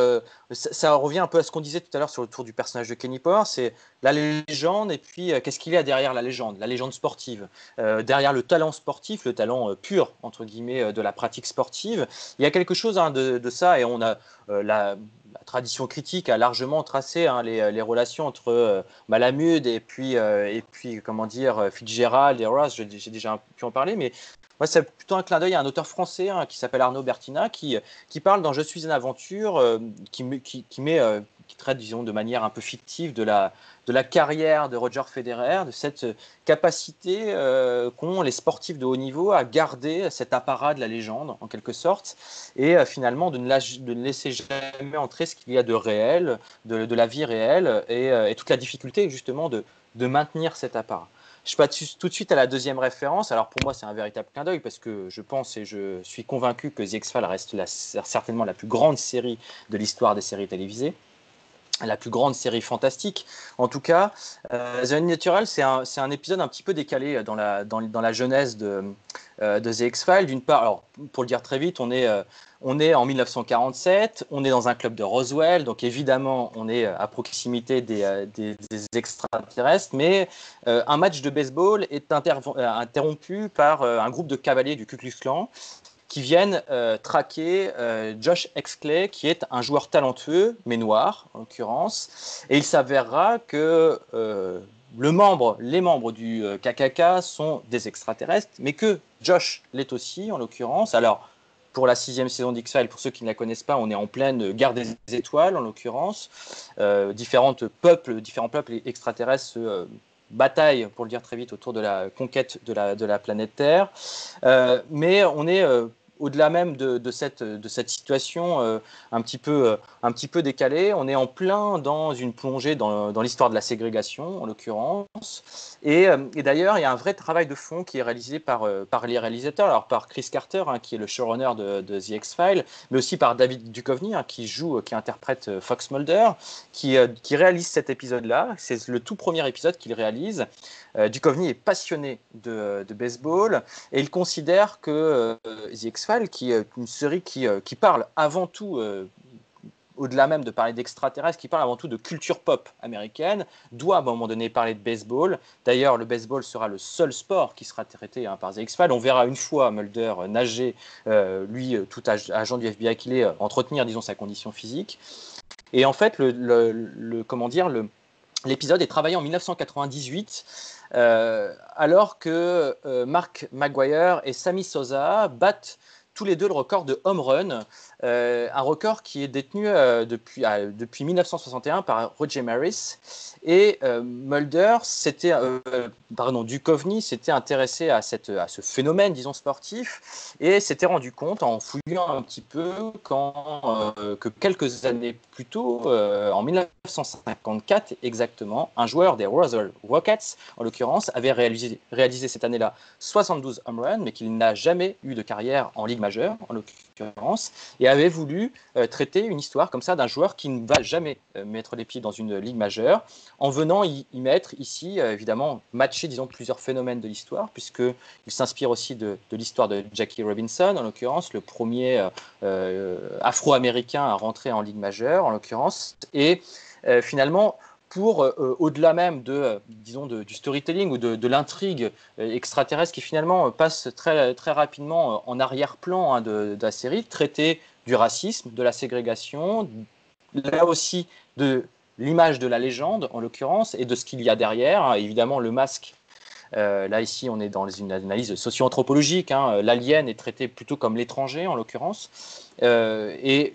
ça revient un peu à ce qu'on disait tout à l'heure sur le tour du personnage de Kenny Powers, c'est la légende et puis qu'est-ce qu'il y a derrière la légende sportive, derrière le talent sportif, le talent pur, entre guillemets, de la pratique sportive. Il y a quelque chose de ça, et on a la tradition critique a largement tracé les relations entre Malamud et puis comment dire, Fitzgerald et Roth. J'ai déjà pu en parler, mais moi, c'est plutôt un clin d'œil à un auteur français qui s'appelle Arnaud Bertina, qui parle dans Je suis une aventure, qui traite, disons, de manière un peu fictive de la carrière de Roger Federer, de cette capacité qu'ont les sportifs de haut niveau à garder cet apparat de la légende, en quelque sorte, et finalement de ne laisser jamais entrer ce qu'il y a de réel, de la vie réelle, et toute la difficulté, justement, de maintenir cet apparat. Je passe tout de suite à la deuxième référence. Alors pour moi, c'est un véritable clin d'œil parce que je pense et je suis convaincu que The X-Files reste certainement la plus grande série de l'histoire des séries télévisées. la plus grande série fantastique. En tout cas, The Unnatural, c'est un épisode un petit peu décalé dans la genèse de The X-Files. D'une part, alors, pour le dire très vite, on est en 1947, on est dans un club de Roswell, donc évidemment, on est à proximité des extraterrestres, mais un match de baseball est interrompu par un groupe de cavaliers du Ku Klux Klan qui viennent traquer Josh Exley, qui est un joueur talentueux, mais noir, en l'occurrence. Et il s'avérera que les membres du KKK sont des extraterrestres, mais que Josh l'est aussi, en l'occurrence. Alors, pour la 6e saison d'X-Files, pour ceux qui ne la connaissent pas, on est en pleine guerre des étoiles, en l'occurrence. Différents peuples extraterrestres se bataillent, pour le dire très vite, autour de la conquête de la planète Terre. Mais on est au-delà même de cette situation un petit peu décalée. On est en plein dans une plongée dans l'histoire de la ségrégation, en l'occurrence. Et d'ailleurs, il y a un vrai travail de fond qui est réalisé par les réalisateurs, alors par Chris Carter, qui est le showrunner de The X-Files, mais aussi par David Duchovny, qui interprète Fox Mulder, qui réalise cet épisode-là. C'est le tout premier épisode qu'il réalise. Duchovny est passionné de baseball et il considère que The X-Files, qui est une série qui parle avant tout, au-delà même de parler d'extraterrestres, qui parle avant tout de culture pop américaine, doit à un moment donné parler de baseball. D'ailleurs, le baseball sera le seul sport qui sera traité par The X-Files. On verra une fois Mulder nager, lui, tout agent du FBI qu'il est, entretenir, disons, sa condition physique. Et en fait, l'épisode est travaillé en 1998, alors que Mark McGwire et Sammy Sosa battent tous les deux le record de home run, un record qui est détenu depuis 1961 par Roger Maris. Et Duchovny s'était intéressé à ce phénomène, disons, sportif, et s'était rendu compte en fouillant un petit peu que quelques années plus tôt, en 1954 exactement, un joueur des Roswell Rockets, en l'occurrence, avait réalisé cette année-là 72 home runs, mais qu'il n'a jamais eu de carrière en Ligue majeure, en l'occurrence, et avait voulu traiter une histoire comme ça d'un joueur qui ne va jamais mettre les pieds dans une Ligue majeure, en venant y mettre ici, évidemment, matcher, disons, plusieurs phénomènes de l'histoire, puisqu'il s'inspire aussi de l'histoire de Jackie Robinson, en l'occurrence, le premier afro-américain à rentrer en Ligue majeure, en l'occurrence, et finalement, pour, au-delà même du storytelling ou de l'intrigue extraterrestre qui finalement passe très, très rapidement en arrière-plan de la série, traiter du racisme, de la ségrégation, là aussi de l'image de la légende en l'occurrence et de ce qu'il y a derrière. Évidemment, le masque, là ici on est dans une analyse socio-anthropologique, l'alien est traité plutôt comme l'étranger en l'occurrence. Et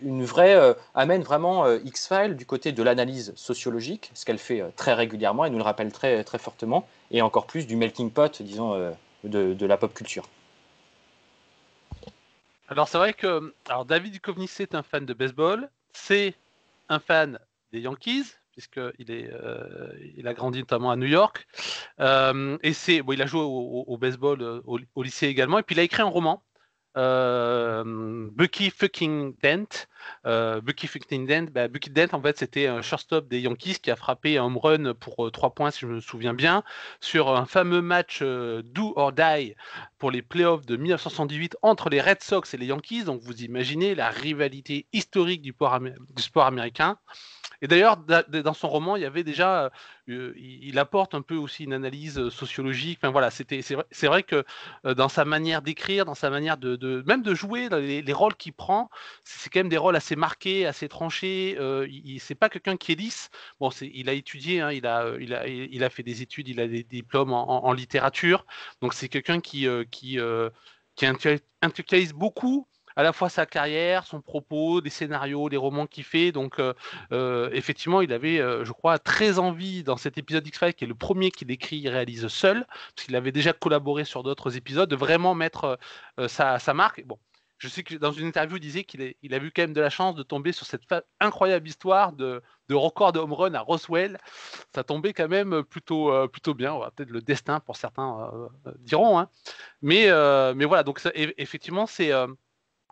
amène vraiment X-Files du côté de l'analyse sociologique, ce qu'elle fait très régulièrement et nous le rappelle très, très fortement, et encore plus du melting pot, disons, de la pop culture. Alors c'est vrai que David Duchovny c'est un fan de baseball, c'est un fan des Yankees, puisqu'il a grandi notamment à New York, et il a joué au baseball au lycée également, et puis il a écrit un roman, Bucky Fucking Dent. Bucky Dent, en fait, c'était un shortstop des Yankees qui a frappé un home run pour 3 points, si je me souviens bien, sur un fameux match Do or Die pour les playoffs de 1978 entre les Red Sox et les Yankees. Donc, vous imaginez la rivalité historique du sport américain. Et d'ailleurs, dans son roman, il y avait déjà, il apporte un peu aussi une analyse sociologique. Enfin voilà, c'est vrai que dans sa manière d'écrire, dans sa manière même de jouer, les rôles qu'il prend, c'est quand même des rôles assez marqués, assez tranchés. C'est pas quelqu'un qui est lisse. Bon, il a étudié, il a fait des études, il a des diplômes en littérature. Donc c'est quelqu'un qui intellectualise beaucoup à la fois sa carrière, son propos, des scénarios, des romans qu'il fait. Donc, effectivement, il avait, je crois, très envie dans cet épisode X-Files, qui est le premier qu'il écrit et réalise seul, parce qu'il avait déjà collaboré sur d'autres épisodes, de vraiment mettre sa marque. Et bon, je sais que dans une interview, il disait qu'il a eu quand même de la chance de tomber sur cette incroyable histoire de record de home run à Roswell. Ça tombait quand même plutôt bien. Peut-être le destin pour certains diront. Hein. Mais voilà, donc effectivement, c'est...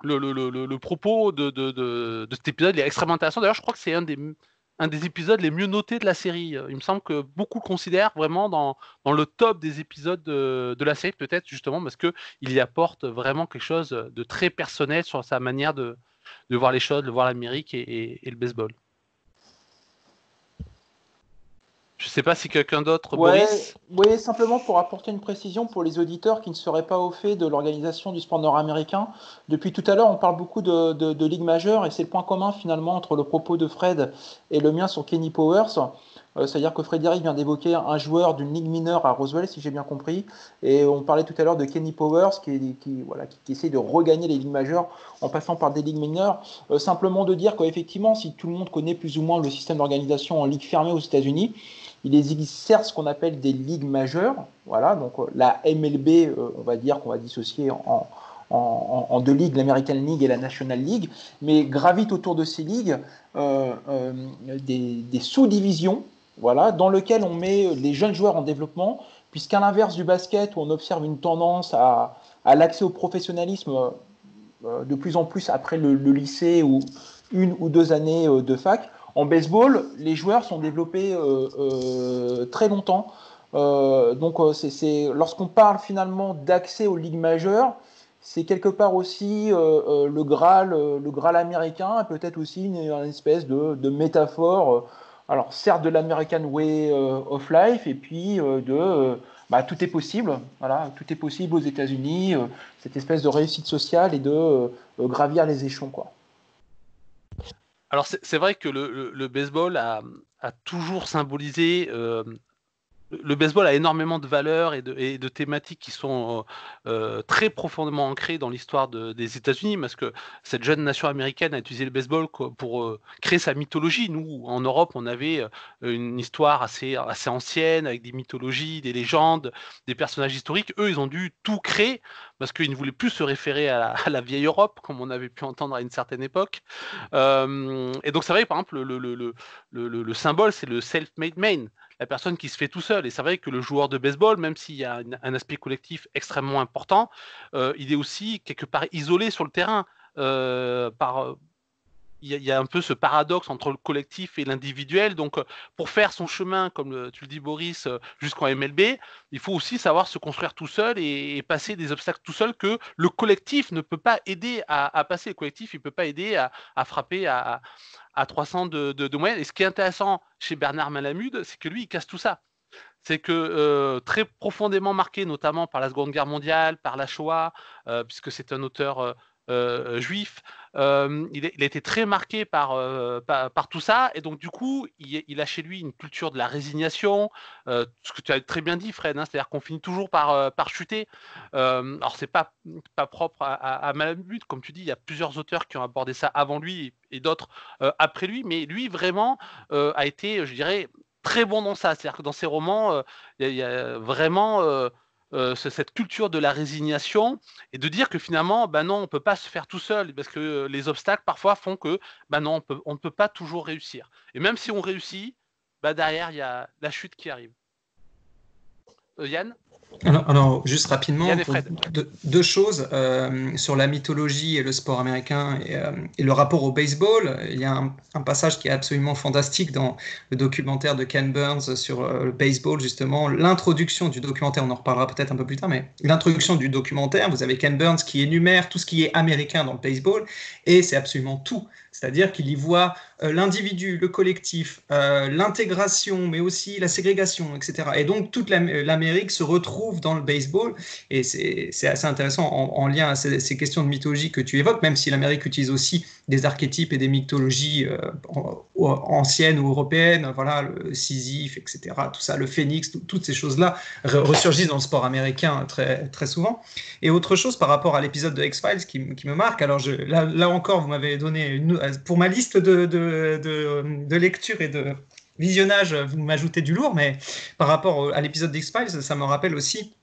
Le propos de cet épisode est extrêmement intéressant. D'ailleurs, je crois que c'est un un des épisodes les mieux notés de la série. Il me semble que beaucoup le considèrent vraiment dans le top des épisodes de la série, peut-être justement parce qu'il y apporte vraiment quelque chose de très personnel sur sa manière de voir les choses, de voir l'Amérique et le baseball. Je ne sais pas si quelqu'un d'autre, Boris. Oui, simplement pour apporter une précision pour les auditeurs qui ne seraient pas au fait de l'organisation du sport nord-américain. Depuis tout à l'heure, on parle beaucoup de ligues majeures et c'est le point commun finalement entre le propos de Fred et le mien sur Kenny Powers. C'est-à-dire que Frédéric vient d'évoquer un joueur d'une ligue mineure à Roswell, si j'ai bien compris. Et on parlait tout à l'heure de Kenny Powers qui essaie de regagner les ligues majeures en passant par des ligues mineures. Simplement de dire qu'effectivement, si tout le monde connaît plus ou moins le système d'organisation en ligue fermée aux États-Unis, il existe certes ce qu'on appelle des ligues majeures, voilà, donc la MLB, on va dire qu'on va dissocier en deux ligues, l'American League et la National League, mais gravitent autour de ces ligues des sous-divisions, voilà, dans lesquelles on met les jeunes joueurs en développement, puisqu'à l'inverse du basket, où on observe une tendance à l'accès au professionnalisme de plus en plus après le lycée ou 1 ou 2 années de fac, en baseball, les joueurs sont développés très longtemps. Lorsqu'on parle finalement d'accès aux ligues majeures, c'est quelque part aussi le Graal américain, peut-être aussi une espèce de métaphore, alors certes de l'American Way of Life, et puis tout est possible, voilà, tout est possible aux États-Unis, cette espèce de réussite sociale et de gravir les échelons, quoi. Alors c'est vrai que le baseball a toujours symbolisé. Le baseball a énormément de valeurs et de thématiques qui sont très profondément ancrées dans l'histoire des États-Unis, parce que cette jeune nation américaine a utilisé le baseball pour créer sa mythologie. Nous, en Europe, on avait une histoire assez ancienne, avec des mythologies, des légendes, des personnages historiques. Eux, ils ont dû tout créer, parce qu'ils ne voulaient plus se référer à la vieille Europe, comme on avait pu entendre à une certaine époque. Et donc, c'est vrai, par exemple, le symbole, c'est le self-made man, la personne qui se fait tout seul. Et c'est vrai que le joueur de baseball, même s'il y a un aspect collectif extrêmement important, il est aussi quelque part isolé sur le terrain. Il y a un peu ce paradoxe entre le collectif et l'individuel. Donc, pour faire son chemin, comme tu le dis, Boris, jusqu'en MLB, il faut aussi savoir se construire tout seul et passer des obstacles tout seul que le collectif ne peut pas aider à passer. Le collectif, il ne peut pas aider à frapper à 300 de moyenne. Et ce qui est intéressant chez Bernard Malamud, c'est que lui, il casse tout ça. C'est que très profondément marqué, notamment par la Seconde Guerre mondiale, par la Shoah, puisque c'est un auteur juif, il a été très marqué par tout ça, et donc du coup, il a chez lui une culture de la résignation, ce que tu as très bien dit, Fred, hein, c'est-à-dire qu'on finit toujours par chuter. Alors c'est pas propre à Malamud, comme tu dis, il y a plusieurs auteurs qui ont abordé ça avant lui et d'autres après lui, mais lui vraiment a été, je dirais, très bon dans ça. C'est-à-dire que dans ses romans, il y a vraiment cette culture de la résignation et de dire que finalement, non, on ne peut pas se faire tout seul parce que les obstacles parfois font que non, on ne peut pas toujours réussir. Et même si on réussit, derrière, il y a la chute qui arrive. Yann ? Alors, juste rapidement, Yann et Fred. Deux choses sur la mythologie et le sport américain et le rapport au baseball. Il y a un passage qui est absolument fantastique dans le documentaire de Ken Burns sur le baseball, justement. L'introduction du documentaire, on en reparlera peut-être un peu plus tard, mais l'introduction du documentaire, vous avez Ken Burns qui énumère tout ce qui est américain dans le baseball, et c'est absolument tout. C'est-à-dire qu'il y voit l'individu, le collectif, l'intégration, mais aussi la ségrégation, etc. Et donc, toute l'Amérique se retrouve dans le baseball, et c'est assez intéressant en lien à ces questions de mythologie que tu évoques, même si l'Amérique utilise aussi des archétypes et des mythologies anciennes ou européennes, voilà, le Sisyphe, etc., tout ça, le phénix, toutes ces choses-là ressurgissent dans le sport américain très, très souvent. Et autre chose par rapport à l'épisode de X-Files qui me marque, alors là encore, vous m'avez donné, pour ma liste de lecture et de visionnage, vous m'ajoutez du lourd, mais par rapport à l'épisode d'X-Files, ça me rappelle aussi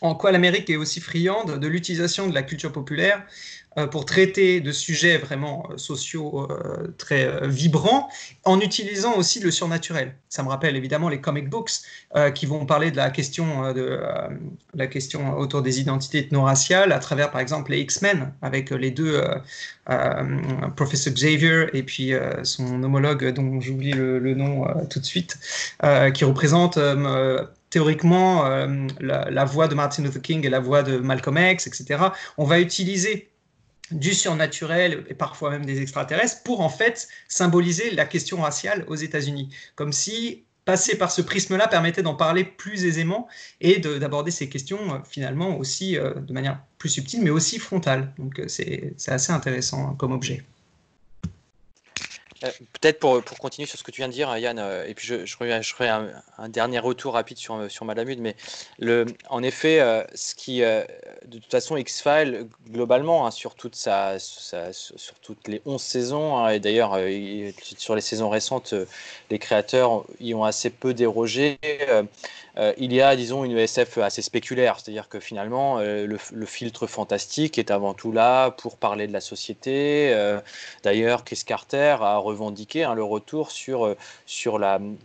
en quoi l'Amérique est aussi friande de l'utilisation de la culture populaire pour traiter de sujets vraiment sociaux très vibrants, en utilisant aussi le surnaturel. Ça me rappelle évidemment les comic books qui vont parler de la question autour des identités ethno-raciales à travers par exemple les X-Men avec les deux Professor Xavier et puis son homologue dont j'oublie le nom tout de suite, qui représente théoriquement la voix de Martin Luther King et la voix de Malcolm X, etc. On va utiliser du surnaturel et parfois même des extraterrestres pour en fait symboliser la question raciale aux États-Unis. Comme si passer par ce prisme-là permettait d'en parler plus aisément et d'aborder ces questions finalement aussi de manière plus subtile mais aussi frontale. Donc c'est assez intéressant comme objet. Peut-être pour continuer sur ce que tu viens de dire, Yann, et puis je ferai un dernier retour rapide sur Malamud, mais en effet, de toute façon, X-Files, globalement, hein, sur toutes les 11 saisons, hein, et d'ailleurs, sur les saisons récentes, les créateurs y ont assez peu dérogé. Il y a, disons, une SF assez spéculaire, c'est-à-dire que finalement, le filtre fantastique est avant tout là pour parler de la société. D'ailleurs, Chris Carter a revendiqué le retour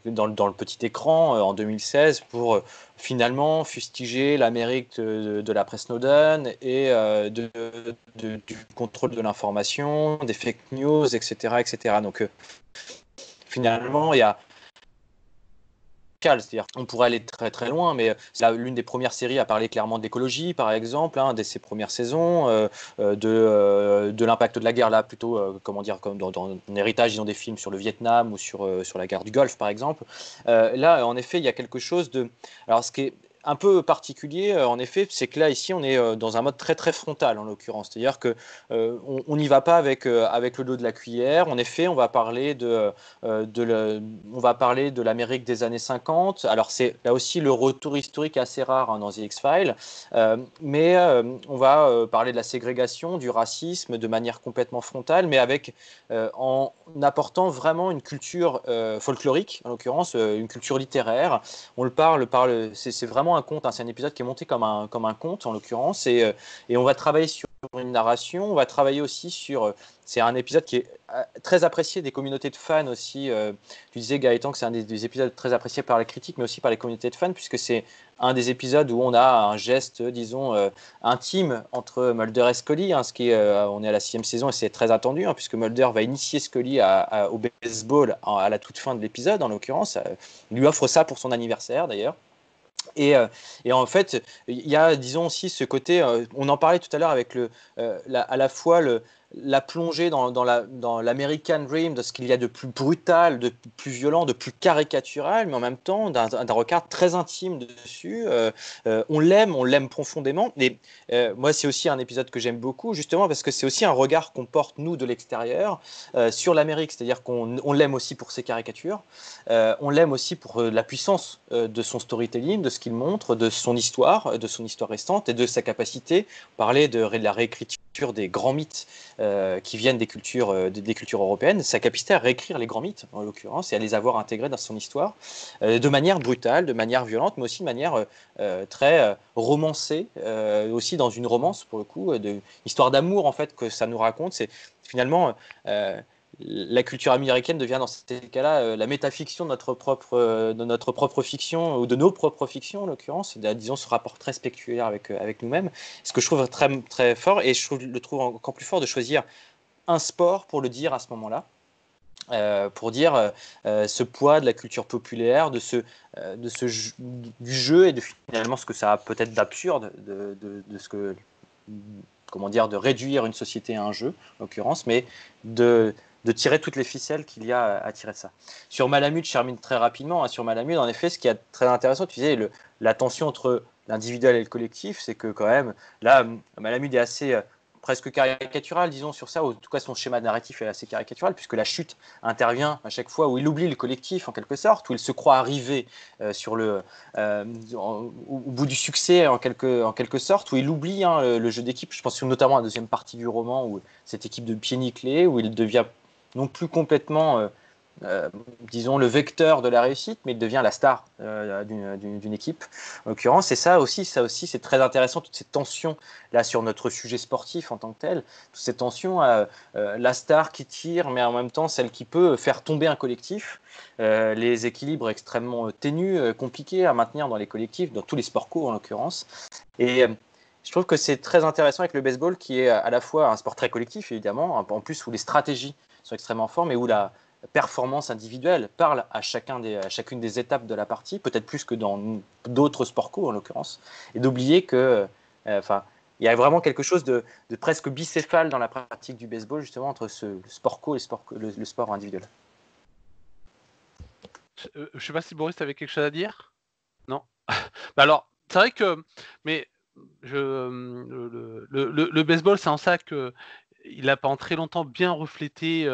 dans le petit écran en 2016 pour finalement fustiger l'Amérique de l'après-Snowden et du contrôle de l'information, des fake news, etc. etc. Donc, finalement, il y a c'est-à-dire on pourrait aller très très loin, mais c'est l'une des premières séries à parler clairement d'écologie, par exemple, dès ses premières saisons, de l'impact de la guerre, là plutôt, comme dans un héritage, disons, des films sur le Vietnam ou sur la guerre du Golfe, par exemple. Là, en effet, il y a quelque chose de... Alors, ce qui est un peu particulier, en effet, c'est que là, ici, on est dans un mode très très frontal, en l'occurrence. C'est-à-dire que on n'y va pas avec le dos de la cuillère. En effet, on va parler de l'Amérique des années 50. Alors, c'est là aussi le retour historique assez rare dans The X-Files, mais on va parler de la ségrégation, du racisme de manière complètement frontale, mais en apportant vraiment une culture folklorique, en l'occurrence, une culture littéraire. On le parle, c'est vraiment un conte, c'est un épisode qui est monté comme un conte, en l'occurrence, et on va travailler sur une narration, on va travailler aussi sur... c'est un épisode qui est très apprécié des communautés de fans aussi. Tu disais, Gaëtan, que c'est un des épisodes très appréciés par les critiques, mais aussi par les communautés de fans, puisque c'est un des épisodes où on a un geste, disons, intime entre Mulder et Scully, on est à la 6e saison et c'est très attendu, puisque Mulder va initier Scully au baseball à la toute fin de l'épisode, en l'occurrence. Il lui offre ça pour son anniversaire, d'ailleurs. Et en fait, il y a, disons, aussi ce côté, on en parlait tout à l'heure avec à la fois la plongée dans l'American Dream, de ce qu'il y a de plus brutal, de plus violent, de plus caricatural, mais en même temps d'un regard très intime dessus. On l'aime profondément. Et moi, c'est aussi un épisode que j'aime beaucoup, justement, parce que c'est aussi un regard qu'on porte, nous, de l'extérieur, sur l'Amérique. C'est-à-dire qu'on l'aime aussi pour ses caricatures, on l'aime aussi pour la puissance de son storytelling, de ce qu'il montre, de son histoire restante et de sa capacité à parler de la réécriture des grands mythes qui viennent des cultures européennes, sa capacité à réécrire les grands mythes, en l'occurrence, et à les avoir intégrés dans son histoire, de manière brutale, de manière violente, mais aussi de manière très romancée, aussi dans une romance, pour le coup, histoire d'amour, en fait, que ça nous raconte. C'est finalement... la culture américaine devient dans ces cas-là la métafiction de notre propre fiction, ou de nos propres fictions en l'occurrence, disons ce rapport très spectaculaire avec nous-mêmes, ce que je trouve très, très fort, et je le trouve encore plus fort de choisir un sport pour le dire à ce moment-là, pour dire ce poids de la culture populaire, du jeu, et de finalement ce que ça a peut-être d'absurde, de ce que, comment dire, de réduire une société à un jeu en l'occurrence, mais de tirer toutes les ficelles qu'il y a à tirer de ça. Sur Malamud, je termine très rapidement. Sur Malamud, en effet, ce qui est très intéressant, tu disais, la tension entre l'individuel et le collectif, c'est que quand même, là, Malamud est assez presque caricatural, disons, sur ça, ou en tout cas son schéma narratif est assez caricatural, puisque la chute intervient à chaque fois où il oublie le collectif, en quelque sorte, où il se croit arrivé au bout du succès, en quelque sorte, où il oublie le jeu d'équipe. Je pense notamment à la deuxième partie du roman, où cette équipe de pieds nickelés, où il devient non plus complètement disons, le vecteur de la réussite, mais il devient la star d'une équipe, en l'occurrence. Et ça aussi, c'est très intéressant, toutes ces tensions là sur notre sujet sportif en tant que tel, toutes ces tensions, la star qui tire, mais en même temps celle qui peut faire tomber un collectif, les équilibres extrêmement ténus, compliqués à maintenir dans les collectifs, dans tous les sports co en l'occurrence. Et je trouve que c'est très intéressant avec le baseball, qui est à la fois un sport très collectif, évidemment, en plus où les stratégies sont extrêmement fortes, mais où la performance individuelle parle à chacune des étapes de la partie, peut-être plus que dans d'autres sports co en l'occurrence, et d'oublier que, il y a vraiment quelque chose de presque bicéphale dans la pratique du baseball, justement, entre le sport co et le sport individuel. Je ne sais pas si Boris avait quelque chose à dire. Non. Alors, c'est vrai que, mais le baseball, c'est en ça que il n'a pendant très longtemps bien reflété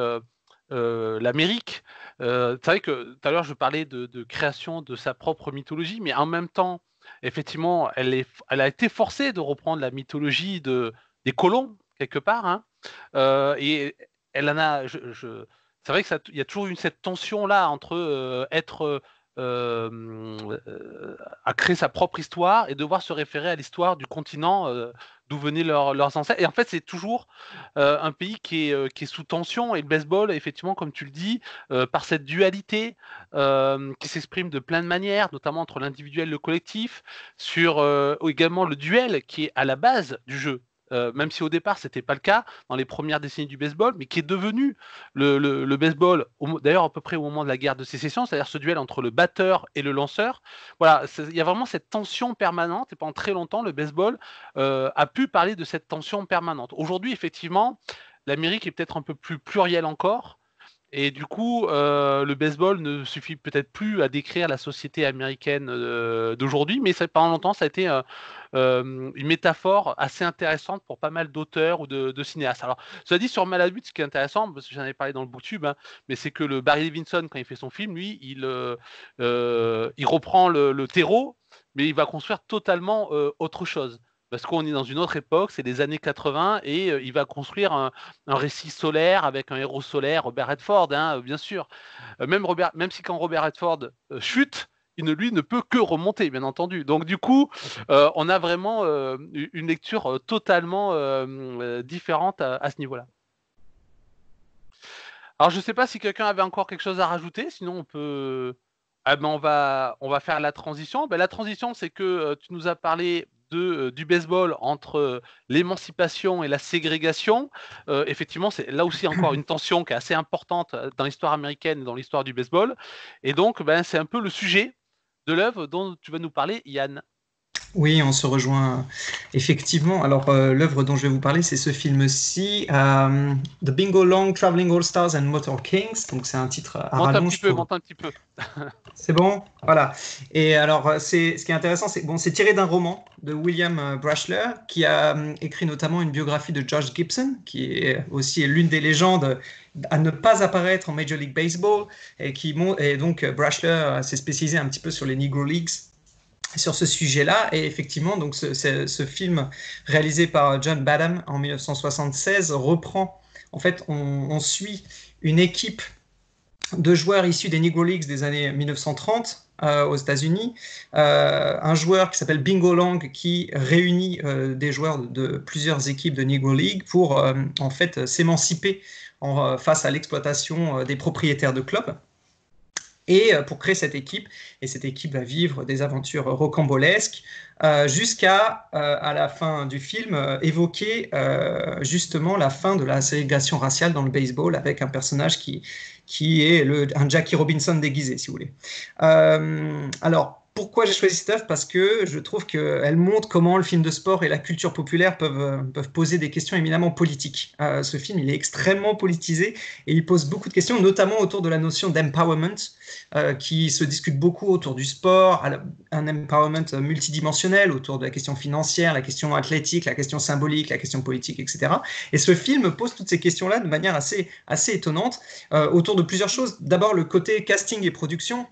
l'Amérique. C'est vrai que tout à l'heure je parlais de création de sa propre mythologie, mais en même temps, effectivement, elle a été forcée de reprendre la mythologie des colons quelque part, hein. Et elle en a. C'est vrai que il y a toujours eu cette tension là entre être à créer sa propre histoire et devoir se référer à l'histoire du continent d'où venaient leurs ancêtres. Et en fait, c'est toujours un pays qui est sous tension. Et le baseball, effectivement, comme tu le dis, par cette dualité qui s'exprime de plein de manières, notamment entre l'individuel et le collectif, sur également le duel qui est à la base du jeu. Même si au départ c'était pas le cas dans les premières décennies du baseball, mais qui est devenu le baseball, d'ailleurs à peu près au moment de la guerre de sécession, c'est-à-dire ce duel entre le batteur et le lanceur. Voilà, il y a vraiment cette tension permanente, et pendant très longtemps le baseball a pu parler de cette tension permanente. Aujourd'hui, effectivement, l'Amérique est peut-être un peu plus plurielle encore. Et du coup, le baseball ne suffit peut-être plus à décrire la société américaine d'aujourd'hui, mais pendant longtemps, ça a été une métaphore assez intéressante pour pas mal d'auteurs ou de cinéastes. Alors, cela dit, sur Maladut, ce qui est intéressant, parce que j'en avais parlé dans le booktube, hein, mais c'est que le Barry Levinson, quand il fait son film, lui, il reprend le terreau, mais il va construire totalement autre chose. Parce qu'on est dans une autre époque, c'est les années 80, et il va construire un récit solaire avec un héros solaire, Robert Redford, hein, bien sûr. Même si quand Robert Redford chute, lui ne peut que remonter, bien entendu. Donc du coup, on a vraiment une lecture totalement différente à ce niveau-là. Alors je ne sais pas si quelqu'un avait encore quelque chose à rajouter, sinon on peut... on va faire la transition. La transition, c'est que tu nous as parlé du baseball entre l'émancipation et la ségrégation. Effectivement, c'est là aussi encore une tension qui est assez importante dans l'histoire américaine et dans l'histoire du baseball. Et donc, c'est un peu le sujet de l'œuvre dont tu vas nous parler, Yann. Oui, on se rejoint effectivement. Alors, l'œuvre dont je vais vous parler, c'est ce film-ci, The Bingo Long Traveling All-Stars and Motor Kings. Donc, c'est un titre à rallonge. Monte un petit peu. C'est bon, voilà. Et alors, ce qui est intéressant, c'est tiré d'un roman de William Brashler, qui a écrit notamment une biographie de George Gibson, qui est aussi l'une des légendes à ne pas apparaître en Major League Baseball, et donc Brashler s'est spécialisé un petit peu sur les Negro Leagues sur ce sujet-là. Et effectivement, donc ce film réalisé par John Badham en 1976 reprend, en fait, on suit une équipe de joueurs issus des Negro Leagues des années 1930 aux États-Unis, un joueur qui s'appelle Bingo Long qui réunit des joueurs de plusieurs équipes de Negro League pour en fait s'émanciper face à l'exploitation des propriétaires de clubs. Et pour créer cette équipe, et cette équipe va vivre des aventures rocambolesques jusqu'à, à la fin du film, évoquer justement la fin de la ségrégation raciale dans le baseball avec un personnage qui est un Jackie Robinson déguisé, si vous voulez. Alors, pourquoi j'ai choisi cette œuvre ? Parce que je trouve qu'elle montre comment le film de sport et la culture populaire peuvent poser des questions éminemment politiques. Ce film, il est extrêmement politisé et il pose beaucoup de questions, notamment autour de la notion d'empowerment, qui se discute beaucoup autour du sport, un empowerment multidimensionnel autour de la question financière, la question athlétique, la question symbolique, la question politique, etc. Et ce film pose toutes ces questions-là de manière assez étonnante autour de plusieurs choses. D'abord, le côté casting et production.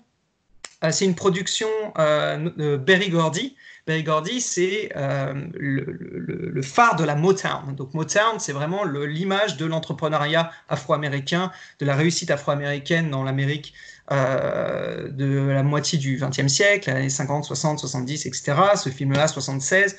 C'est une production de Berry Gordy. Berry Gordy, c'est le phare de la Motown. Donc Motown, c'est vraiment l'image de l'entrepreneuriat afro-américain, de la réussite afro-américaine dans l'Amérique de la moitié du XXe siècle, les années 50, 60, 70, etc. Ce film-là, 76.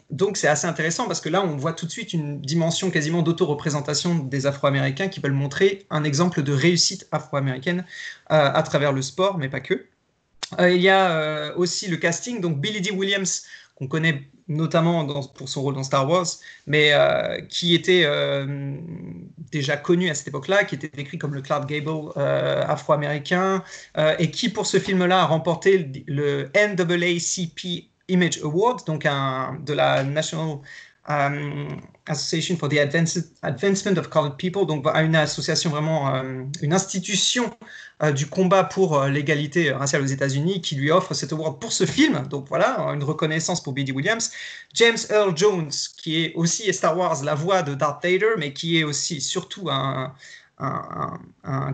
Donc c'est assez intéressant parce que là on voit tout de suite une dimension quasiment d'auto-représentation des Afro-Américains qui veulent montrer un exemple de réussite afro-américaine à travers le sport, mais pas que. Il y a aussi le casting, donc Billy Dee Williams, qu'on connaît notamment pour son rôle dans Star Wars, mais qui était déjà connu à cette époque-là, qui était décrit comme le Clark Gable afro-américain, et qui pour ce film-là a remporté le NAACP Image Award, donc de la National Association for the Advancement of Colored People, donc une association vraiment, une institution du combat pour l'égalité raciale aux États-Unis qui lui offre cet award pour ce film. Donc voilà, une reconnaissance pour Billy Williams. James Earl Jones, qui est aussi Star Wars, la voix de Darth Vader, mais qui est aussi surtout un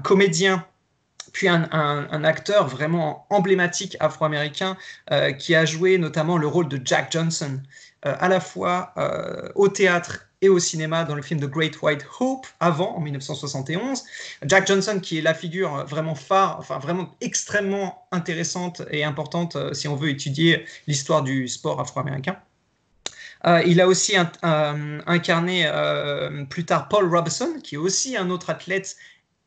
comédien, puis un acteur vraiment emblématique afro-américain qui a joué notamment le rôle de Jack Johnson, à la fois au théâtre et au cinéma dans le film The Great White Hope, en 1971. Jack Johnson, qui est la figure vraiment phare, enfin vraiment extrêmement intéressante et importante si on veut étudier l'histoire du sport afro-américain. Il a aussi incarné plus tard Paul Robeson, qui est aussi un autre athlète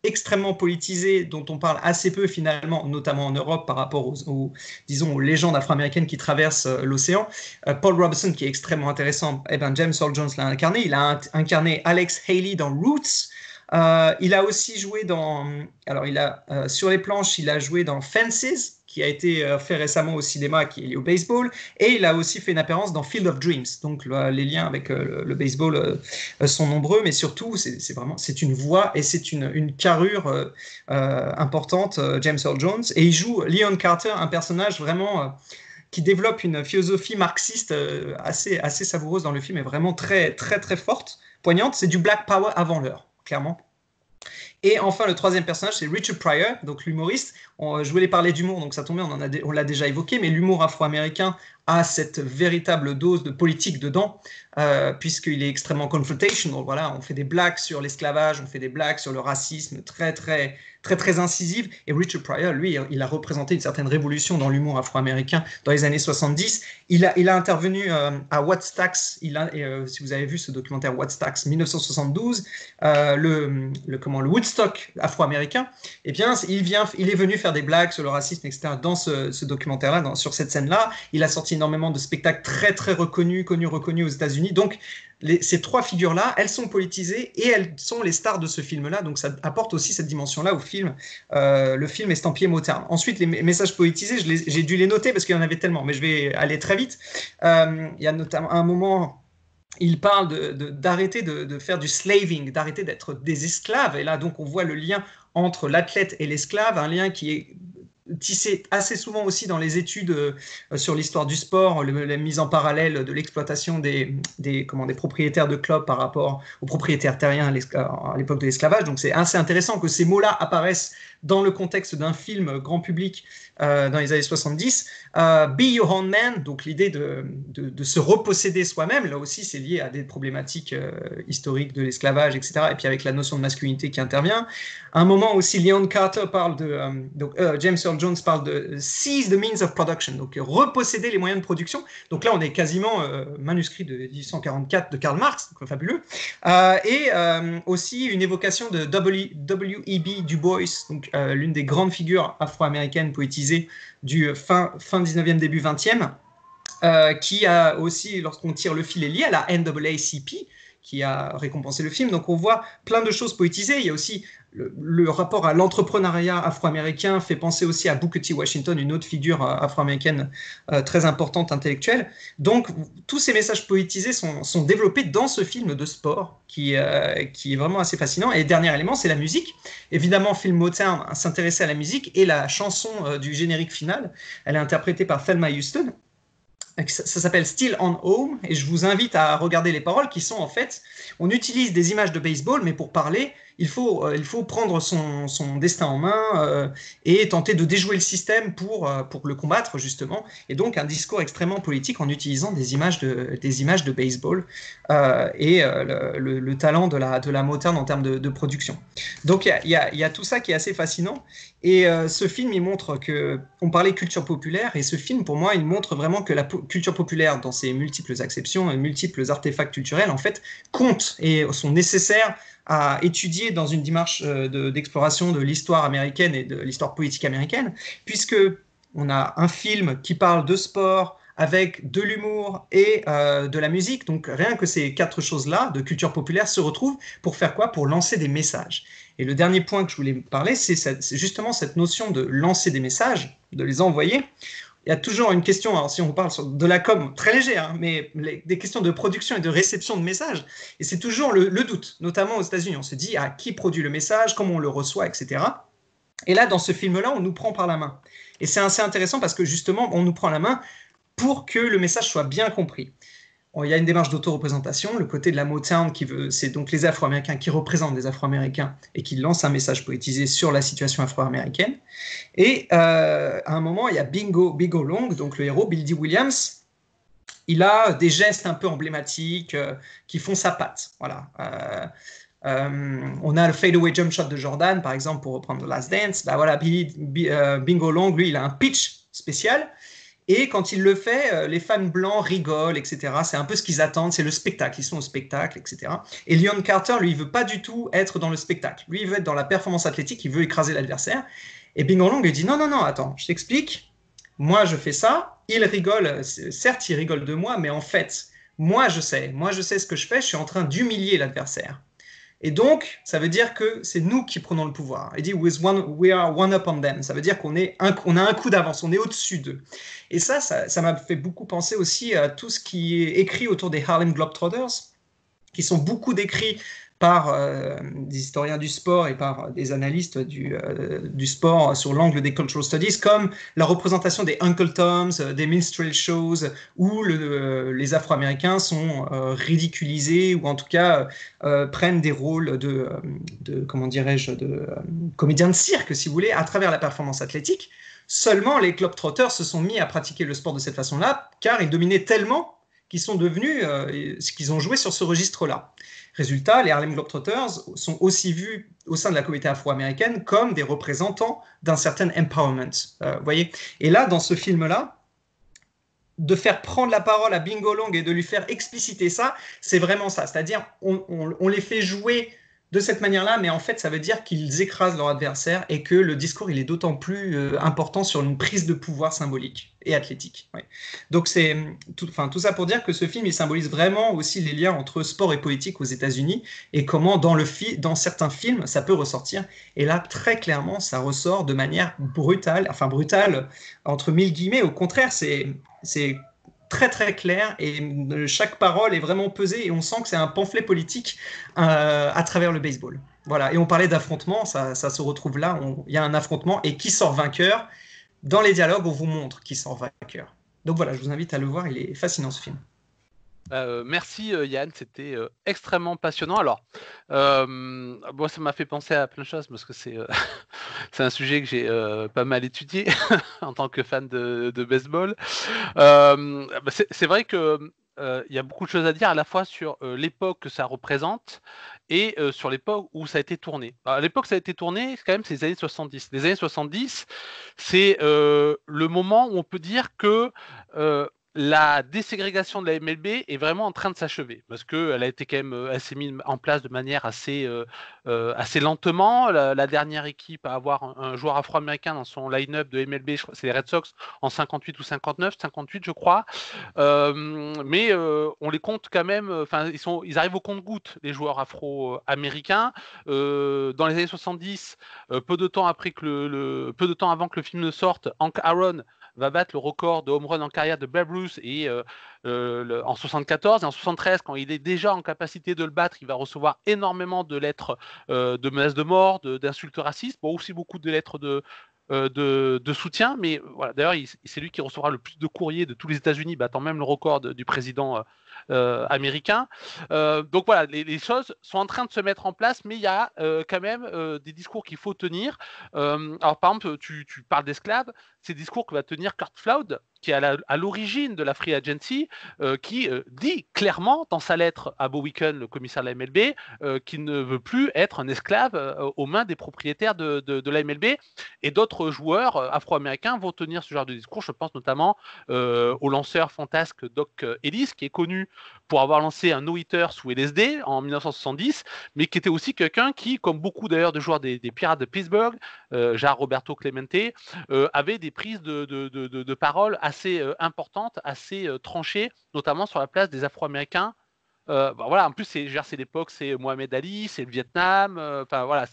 extrêmement politisé, dont on parle assez peu finalement, notamment en Europe par rapport aux légendes afro-américaines qui traversent l'océan. Paul Robeson, qui est extrêmement intéressant, James Earl Jones l'a incarné. Il a incarné Alex Haley dans Roots. Il a aussi joué sur les planches, il a joué dans Fences, qui a été fait récemment au cinéma, qui est lié au baseball, et il a aussi fait une apparence dans Field of Dreams. Donc les liens avec le baseball sont nombreux, mais surtout c'est une voix et c'est une carrure importante, James Earl Jones, et il joue Leon Carter, un personnage vraiment qui développe une philosophie marxiste assez savoureuse dans le film, et vraiment très très très forte, poignante. C'est du Black Power avant l'heure, clairement. Et enfin, le troisième personnage, c'est Richard Pryor, donc l'humoriste. Je voulais parler d'humour, donc ça tombait, on l'a déjà évoqué, mais l'humour afro-américain a cette véritable dose de politique dedans, puisqu'il est extrêmement confrontational. Voilà, on fait des blagues sur l'esclavage, on fait des blagues sur le racisme, très très très très incisive. Et Richard Pryor, lui, il a représenté une certaine révolution dans l'humour afro-américain dans les années 70. Il a intervenu à What's Tax, si vous avez vu ce documentaire What's Tax 1972, le Woodstock afro-américain, eh bien, il est venu faire des blagues sur le racisme, etc. dans ce documentaire-là, sur cette scène-là. Il a sorti énormément de spectacles très très reconnus aux États-Unis. Donc ces trois figures-là, elles sont politisées et elles sont les stars de ce film-là. Donc ça apporte aussi cette dimension-là au film, le film estampillé Motown. Ensuite, les messages politisés, j'ai dû les noter parce qu'il y en avait tellement, mais je vais aller très vite. Il y a notamment un moment, il parle d'arrêter de faire du slaving, d'arrêter d'être des esclaves. Et là, donc, on voit le lien entre l'athlète et l'esclave, un lien qui est tissé assez souvent aussi dans les études sur l'histoire du sport, la mise en parallèle de l'exploitation des propriétaires de clubs par rapport aux propriétaires terriens à l'époque de l'esclavage. Donc c'est assez intéressant que ces mots-là apparaissent dans le contexte d'un film grand public dans les années 70. Be your own man, donc l'idée de se reposséder soi-même, là aussi c'est lié à des problématiques historiques de l'esclavage, etc. Et puis avec la notion de masculinité qui intervient. À un moment aussi, Leon Carter parle James Earl Jones parle de seize the means of production, donc reposséder les moyens de production. Donc là on est quasiment manuscrit de 1844 de Karl Marx, donc fabuleux. Et aussi une évocation de W.E.B. Du Bois, donc l'une des grandes figures afro-américaines poétisées du fin 19e, début 20e, qui a aussi, lorsqu'on tire le fil, est lié à la NAACP, qui a récompensé le film. Donc on voit plein de choses poétisées. Il y a aussi le rapport à l'entrepreneuriat afro-américain, fait penser aussi à Booker T. Washington, une autre figure afro-américaine très importante, intellectuelle. Donc tous ces messages poétisés sont développés dans ce film de sport qui est vraiment assez fascinant. Et dernier élément, c'est la musique. Évidemment, film Motown s'intéressait à la musique, et la chanson du générique final, elle est interprétée par Thelma Houston. Ça s'appelle Still on Home, et je vous invite à regarder les paroles qui sont en fait, on utilise des images de baseball, mais pour parler, il faut prendre son destin en main et tenter de déjouer le système pour le combattre justement, et donc un discours extrêmement politique en utilisant des images de baseball et le talent de la Motown en termes de production. Donc il y a tout ça qui est assez fascinant, et ce film il montre que, on parlait culture populaire, et ce film pour moi il montre vraiment que la culture populaire dans ses multiples acceptions et multiples artefacts culturels en fait comptent et sont nécessaires à étudier dans une démarche d'exploration de l'histoire américaine et de l'histoire politique américaine, puisque on a un film qui parle de sport avec de l'humour et de la musique. Donc rien que ces 4 choses-là de culture populaire se retrouvent pour faire quoi? Pour lancer des messages. Et le dernier point que je voulais parler, c'est justement cette notion de lancer des messages, de les envoyer. Il y a toujours une question, alors si on parle de la com, très léger, hein, mais des questions de production et de réception de messages, et c'est toujours le doute, notamment aux États-Unis. On se dit, qui produit le message, comment on le reçoit, etc. Et là, dans ce film-là, on nous prend par la main. Et c'est assez intéressant parce que justement, on nous prend la main pour que le message soit bien compris. Il y a une démarche d'auto-représentation, le côté de la Motown, c'est donc les Afro-Américains qui représentent les Afro-Américains et qui lancent un message poétisé sur la situation afro-américaine. Et à un moment, il y a Bingo Long, donc le héros, Billy Dee Williams. Il a des gestes un peu emblématiques qui font sa patte. Voilà. On a le fadeaway jump shot de Jordan, par exemple, pour reprendre The Last Dance. Voilà, Bingo Long, lui, il a un pitch spécial. Et quand il le fait, les fans blancs rigolent, etc. C'est un peu ce qu'ils attendent, c'est le spectacle, ils sont au spectacle, etc. Et Lyon Carter, lui, il veut pas du tout être dans le spectacle. Lui, il veut être dans la performance athlétique, il veut écraser l'adversaire. Et Bingo Long lui dit non, attends, je t'explique. Moi, je fais ça. Il rigole, certes, il rigole de moi, mais en fait, moi, je sais ce que je fais. Je suis en train d'humilier l'adversaire. Et donc, ça veut dire que c'est nous qui prenons le pouvoir. Il dit we are one up on them. Ça veut dire qu'on a un coup d'avance, on est au-dessus d'eux. Et ça m'a fait beaucoup penser aussi à tout ce qui est écrit autour des Harlem Globetrotters, qui sont beaucoup décrits par des historiens du sport et par des analystes du sport sur l'angle des cultural studies, comme la représentation des Uncle Toms, des minstrel shows, où les Afro-Américains sont ridiculisés, ou en tout cas prennent des rôles de comédiens de cirque, si vous voulez, à travers la performance athlétique. Seulement, les Globetrotters se sont mis à pratiquer le sport de cette façon-là, car ils dominaient tellement qu'ils sont devenus, qu'ils ont joué sur ce registre-là. Résultat, les Harlem Globetrotters sont aussi vus au sein de la communauté afro-américaine comme des représentants d'un certain empowerment. Voyez. Et là, dans ce film-là, de faire prendre la parole à Bingo Long et de lui faire expliciter ça, c'est vraiment ça. C'est-à-dire, on les fait jouer de cette manière-là, mais en fait, ça veut dire qu'ils écrasent leur adversaire et que le discours, il est d'autant plus important sur une prise de pouvoir symbolique et athlétique. Ouais. Donc, c'est tout ça pour dire que ce film, il symbolise vraiment aussi les liens entre sport et politique aux États-Unis et comment, dans certains films, ça peut ressortir. Et là, très clairement, ça ressort de manière brutale, entre mille guillemets. Au contraire, c'est très très clair, et chaque parole est vraiment pesée, et on sent que c'est un pamphlet politique à travers le baseball. Voilà. Et on parlait d'affrontement, ça se retrouve là, il y a un affrontement, et qui sort vainqueur? Dans les dialogues, on vous montre qui sort vainqueur. Donc voilà, je vous invite à le voir, il est fascinant ce film. Merci Yann, c'était extrêmement passionnant. Alors, moi ça m'a fait penser à plein de choses parce que c'est un sujet que j'ai pas mal étudié en tant que fan de baseball. C'est vrai que il y a beaucoup de choses à dire à la fois sur l'époque que ça représente et sur l'époque où ça a été tourné. À l'époque ça a été tourné, quand même, c'est les années 70. Les années 70, c'est le moment où on peut dire que la déségrégation de la MLB est vraiment en train de s'achever parce qu'elle a été quand même assez mise en place de manière assez lentement. La dernière équipe à avoir un joueur afro-américain dans son line-up de MLB, c'est les Red Sox en 58 ou 59, 58 je crois. Mais on les compte quand même, ils arrivent au compte-gouttes, les joueurs afro-américains. Dans les années 70, peu de temps avant que le film ne sorte, Hank Aaron va battre le record de home run en carrière de Babe Ruth et en 74 et en 73, quand il est déjà en capacité de le battre, il va recevoir énormément de lettres de menaces de mort, d'insultes racistes, aussi beaucoup de lettres de soutien. Mais voilà, d'ailleurs, c'est lui qui recevra le plus de courriers de tous les États-Unis, battant même le record du président américain. Donc voilà, les choses sont en train de se mettre en place, mais il y a quand même des discours qu'il faut tenir. Alors par exemple, tu parles d'esclaves, c'est des discours que va tenir Curt Flood, qui est à l'origine de la Free Agency, qui dit clairement dans sa lettre à Bo Wicken, le commissaire de la MLB, qu'il ne veut plus être un esclave aux mains des propriétaires de la MLB. Et d'autres joueurs afro-américains vont tenir ce genre de discours. Je pense notamment au lanceur fantasque Doc Ellis, qui est connu pour avoir lancé un no-hitter sous LSD en 1970, mais qui était aussi quelqu'un qui, comme beaucoup d'ailleurs de joueurs des Pirates de Pittsburgh, genre Roberto Clemente, avait des prises de parole assez importantes, assez tranchées, notamment sur la place des Afro-Américains. Voilà, en plus, c'est l'époque, c'est Mohamed Ali, c'est le Vietnam. Voilà,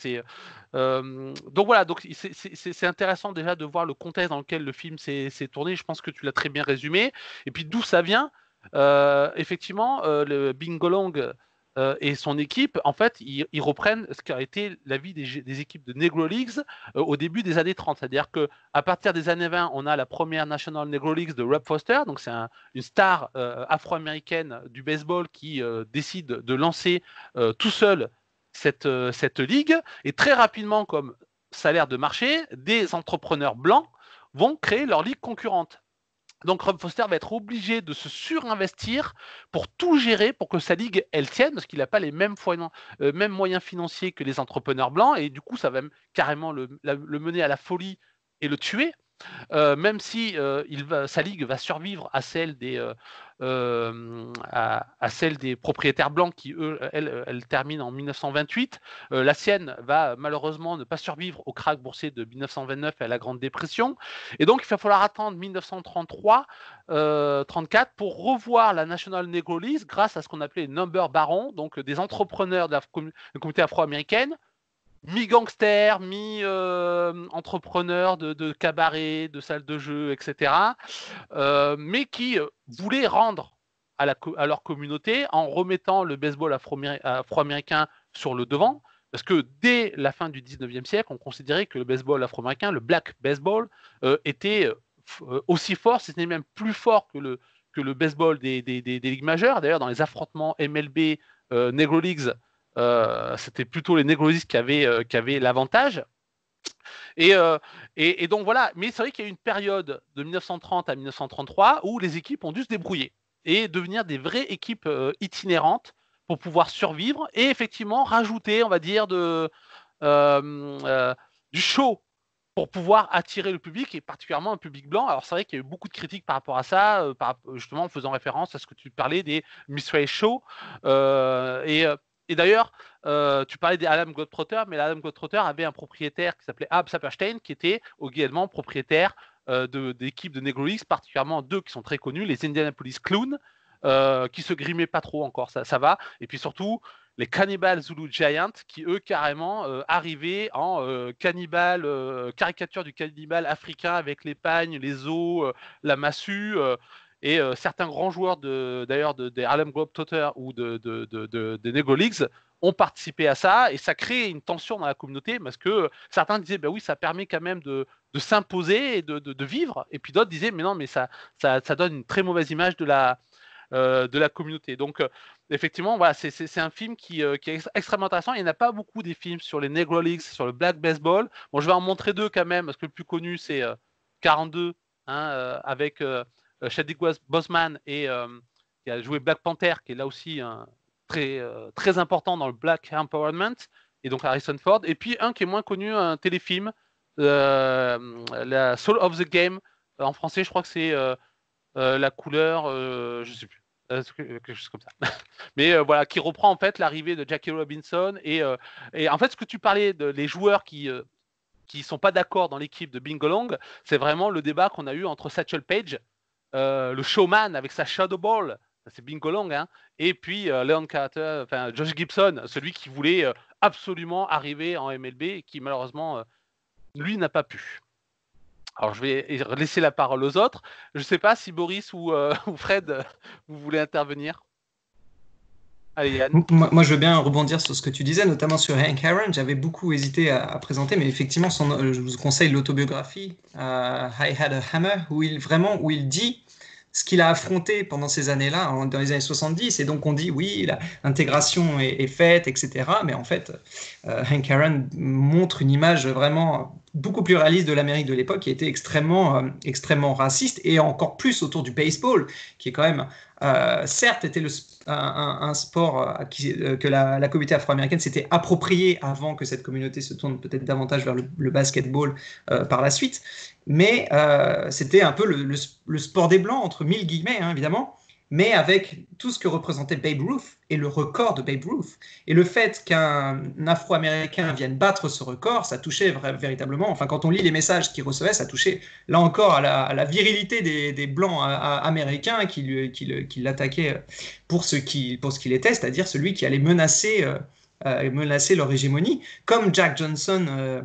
donc voilà, donc c'est intéressant déjà de voir le contexte dans lequel le film s'est tourné. Je pense que tu l'as très bien résumé. Et puis d'où ça vient. Effectivement, le Bingolong et son équipe, en fait, ils reprennent ce qui a été la vie des équipes de Negro Leagues au début des années 30. C'est-à-dire qu'à partir des années 20, on a la première National Negro Leagues de Rob Foster, donc c'est une star afro-américaine du baseball qui décide de lancer tout seul cette ligue. Et très rapidement, comme ça a l'air de marcher, des entrepreneurs blancs vont créer leur ligue concurrente. Donc Rob Foster va être obligé de se surinvestir pour tout gérer, pour que sa ligue, elle tienne, parce qu'il n'a pas les mêmes moyens financiers que les entrepreneurs blancs, et du coup, ça va carrément le mener à la folie et le tuer. Même si sa ligue va survivre à celle des propriétaires blancs qui, eux, elle termine en 1928. La sienne va malheureusement ne pas survivre au krach boursier de 1929 et à la Grande Dépression. Et donc, il va falloir attendre 1933-34 pour revoir la National Negro League grâce à ce qu'on appelait les number barons, donc des entrepreneurs de la communauté afro-américaine, mi-gangster, mi-entrepreneur de cabaret, de salles de jeu, etc. Mais qui voulaient rendre à leur communauté en remettant le baseball afro-américain sur le devant. Parce que dès la fin du 19e siècle, on considérait que le baseball afro-américain, le black baseball, était aussi fort, si ce n'est même plus fort que le baseball des ligues majeures. D'ailleurs, dans les affrontements MLB, Negro Leagues, c'était plutôt les Negro Leagues qui avaient l'avantage. Et donc voilà, mais c'est vrai qu'il y a eu une période de 1930 à 1933 où les équipes ont dû se débrouiller et devenir des vraies équipes itinérantes pour pouvoir survivre et effectivement rajouter, on va dire, du show pour pouvoir attirer le public et particulièrement un public blanc. Alors c'est vrai qu'il y a eu beaucoup de critiques par rapport à ça, justement en faisant référence à ce que tu parlais des Mystery Show. Et d'ailleurs, tu parlais des Harlem Globetrotters, mais l'Harlem Globetrotters avait un propriétaire qui s'appelait Ab Saperstein, qui était également propriétaire d'équipes de Negro Leagues, particulièrement deux qui sont très connus, les Indianapolis Clowns, qui se grimaient pas trop encore, ça va. Et puis surtout, les Cannibal Zulu Giants, qui eux carrément arrivaient en caricature du cannibale africain avec les pagnes, les os, la massue. Et certains grands joueurs d'ailleurs des Harlem Globetrotters ou des Negro Leagues ont participé à ça et ça crée une tension dans la communauté parce que certains disaient bah oui, ça permet quand même de s'imposer et de vivre, et puis d'autres disaient mais non, mais ça donne une très mauvaise image de la communauté. Donc effectivement, voilà, c'est un film qui est extrêmement intéressant. Il n'y en a pas beaucoup des films sur les Negro Leagues, sur le Black Baseball. Bon, je vais en montrer deux quand même parce que le plus connu c'est 42 avec Chadwick Boseman et qui a joué Black Panther, qui est là aussi très important dans le Black Empowerment, et donc Harrison Ford. Et puis un qui est moins connu, un téléfilm, la Soul of the Game, en français je crois que c'est la couleur, je sais plus, quelque chose comme ça. Mais voilà, qui reprend en fait l'arrivée de Jackie Robinson et en fait ce que tu parlais de les joueurs qui sont pas d'accord dans l'équipe de Bingolong, c'est vraiment le débat qu'on a eu entre Satchel Paige, le showman avec sa shadow ball, c'est Bingolong, hein, et puis Leon Carter, enfin Josh Gibson, celui qui voulait absolument arriver en MLB et qui malheureusement lui n'a pas pu. Alors je vais laisser la parole aux autres. Je ne sais pas si Boris ou Fred vous voulez intervenir. Allez, Yann. Moi, je veux bien rebondir sur ce que tu disais, notamment sur Hank Aaron. J'avais beaucoup hésité à présenter, mais effectivement, je vous conseille l'autobiographie I Had a Hammer, où il dit ce qu'il a affronté pendant ces années-là, dans les années 70. Et donc, on dit, oui, l'intégration est faite, etc. Mais en fait, Hank Aaron montre une image vraiment beaucoup plus réaliste de l'Amérique de l'époque, qui était extrêmement raciste, et encore plus autour du baseball, qui est quand même, certes, était un sport que la communauté afro-américaine s'était approprié avant que cette communauté se tourne peut-être davantage vers le basketball par la suite. Mais c'était un peu le sport des Blancs, entre mille guillemets, hein, évidemment, mais avec tout ce que représentait Babe Ruth et le record de Babe Ruth. Et le fait qu'un Afro-Américain vienne battre ce record, ça touchait véritablement, enfin quand on lit les messages qu'il recevait, ça touchait là encore à la virilité des Blancs américains qui l'attaquaient pour ce qu'il était, c'est-à-dire celui qui allait menacer leur hégémonie, comme Jack Johnson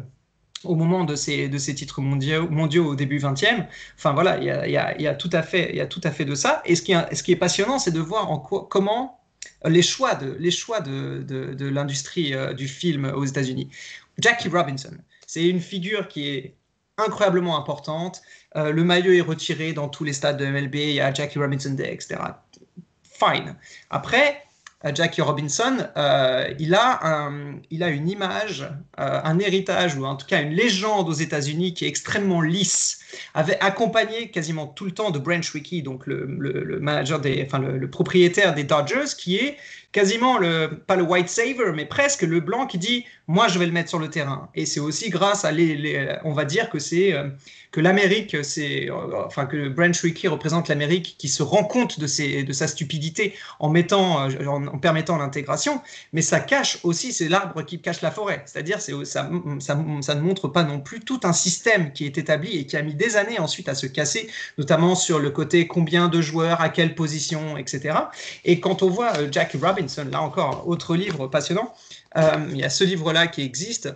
au moment de ces titres mondiaux au début 20e. Enfin voilà, il y a tout à fait de ça. Et ce qui est passionnant, c'est de voir comment les choix de l'industrie du film aux États-Unis. Jackie Robinson, c'est une figure qui est incroyablement importante. Le maillot est retiré dans tous les stades de MLB. Il y a Jackie Robinson Day, etc. Fine. Après, Jackie Robinson, il a une image, un héritage, ou en tout cas une légende aux États-Unis qui est extrêmement lisse, accompagné quasiment tout le temps de Branch Rickey, donc le manager le propriétaire des Dodgers, qui est quasiment pas le white saver, mais presque le blanc qui dit « moi je vais le mettre sur le terrain ». Et c'est aussi grâce à on va dire que l'Amérique, que Branch Rickey représente l'Amérique qui se rend compte de sa stupidité en permettant l'intégration, mais ça cache aussi, c'est l'arbre qui cache la forêt, c'est-à-dire ça ne montre pas non plus tout un système qui est établi et qui a mis des années ensuite à se casser, notamment sur le côté combien de joueurs, à quelle position, etc. Et quand on voit Jackie Robinson, là encore, autre livre passionnant, il y a ce livre-là qui existe,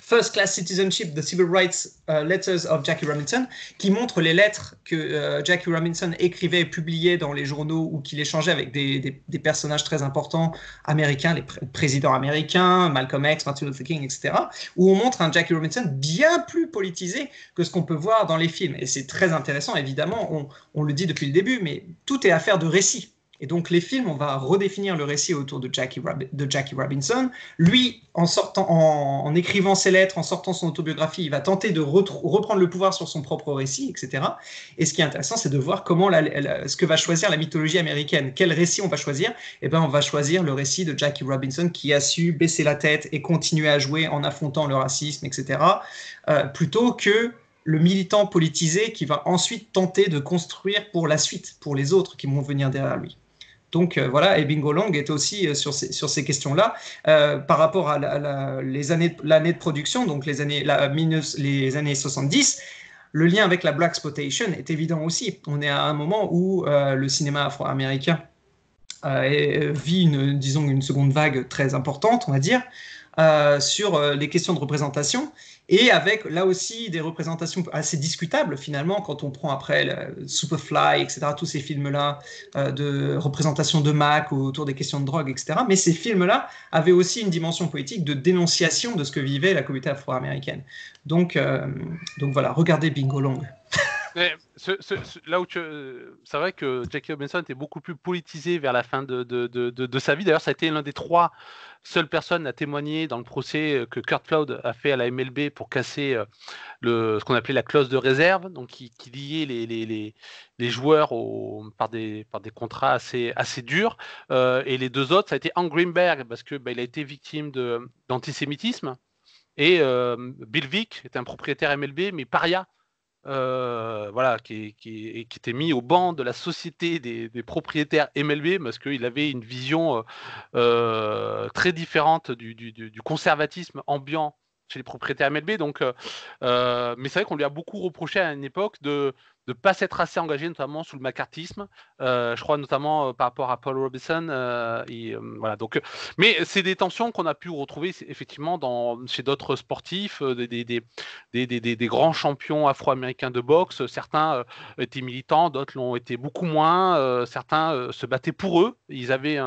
First Class Citizenship, The Civil Rights Letters of Jackie Robinson, qui montre les lettres que Jackie Robinson écrivait et publiait dans les journaux ou qu'il échangeait avec des personnages très importants américains, les présidents américains, Malcolm X, Martin Luther King, etc., où on montre un Jackie Robinson bien plus politisé que ce qu'on peut voir dans les films. Et c'est très intéressant, évidemment, on le dit depuis le début, mais tout est affaire de récit. Et donc les films, on va redéfinir le récit autour de Jackie Robinson. Lui, en écrivant ses lettres, en sortant son autobiographie, il va tenter de reprendre le pouvoir sur son propre récit, etc. Et ce qui est intéressant, c'est de voir comment ce que va choisir la mythologie américaine. Quel récit on va choisir ? Eh bien, on va choisir le récit de Jackie Robinson qui a su baisser la tête et continuer à jouer en affrontant le racisme, etc. Plutôt que le militant politisé qui va ensuite tenter de construire pour la suite, pour les autres qui vont venir derrière lui. Donc voilà, et Bingo Long est aussi sur ces questions-là par rapport à l'année de production, donc les années 70. Le lien avec la Blaxploitation est évident aussi. On est à un moment où le cinéma afro-américain vit une seconde vague très importante, on va dire, sur les questions de représentation. Et avec là aussi des représentations assez discutables finalement quand on prend après Superfly, etc., tous ces films-là de représentation de Mac autour des questions de drogue, etc. Mais ces films-là avaient aussi une dimension politique de dénonciation de ce que vivait la communauté afro-américaine. Donc voilà, regardez Bingo Long. Mais là où c'est vrai que Jackie Robinson était beaucoup plus politisé vers la fin de sa vie. D'ailleurs, ça a été l'un des 3 seules personnes à témoigner dans le procès que Curt Flood a fait à la MLB pour casser ce qu'on appelait la clause de réserve, donc qui liait les joueurs par des contrats assez durs. Et les 2 autres, ça a été Hank Greenberg, parce que il a été victime d'antisémitisme, et Bill Vick était un propriétaire MLB, mais paria. Voilà, qui était mis au banc de la société des propriétaires MLB parce qu'il avait une vision très différente du conservatisme ambiant chez les propriétaires MLB. Donc, mais c'est vrai qu'on lui a beaucoup reproché à une époque de de pas s'être assez engagé, notamment sous le macartisme. Je crois notamment par rapport à Paul Robeson. Voilà. Donc, mais c'est des tensions qu'on a pu retrouver effectivement chez d'autres sportifs, des grands champions afro-américains de boxe. Certains étaient militants, d'autres l'ont été beaucoup moins. Certains se battaient pour eux. Ils avaient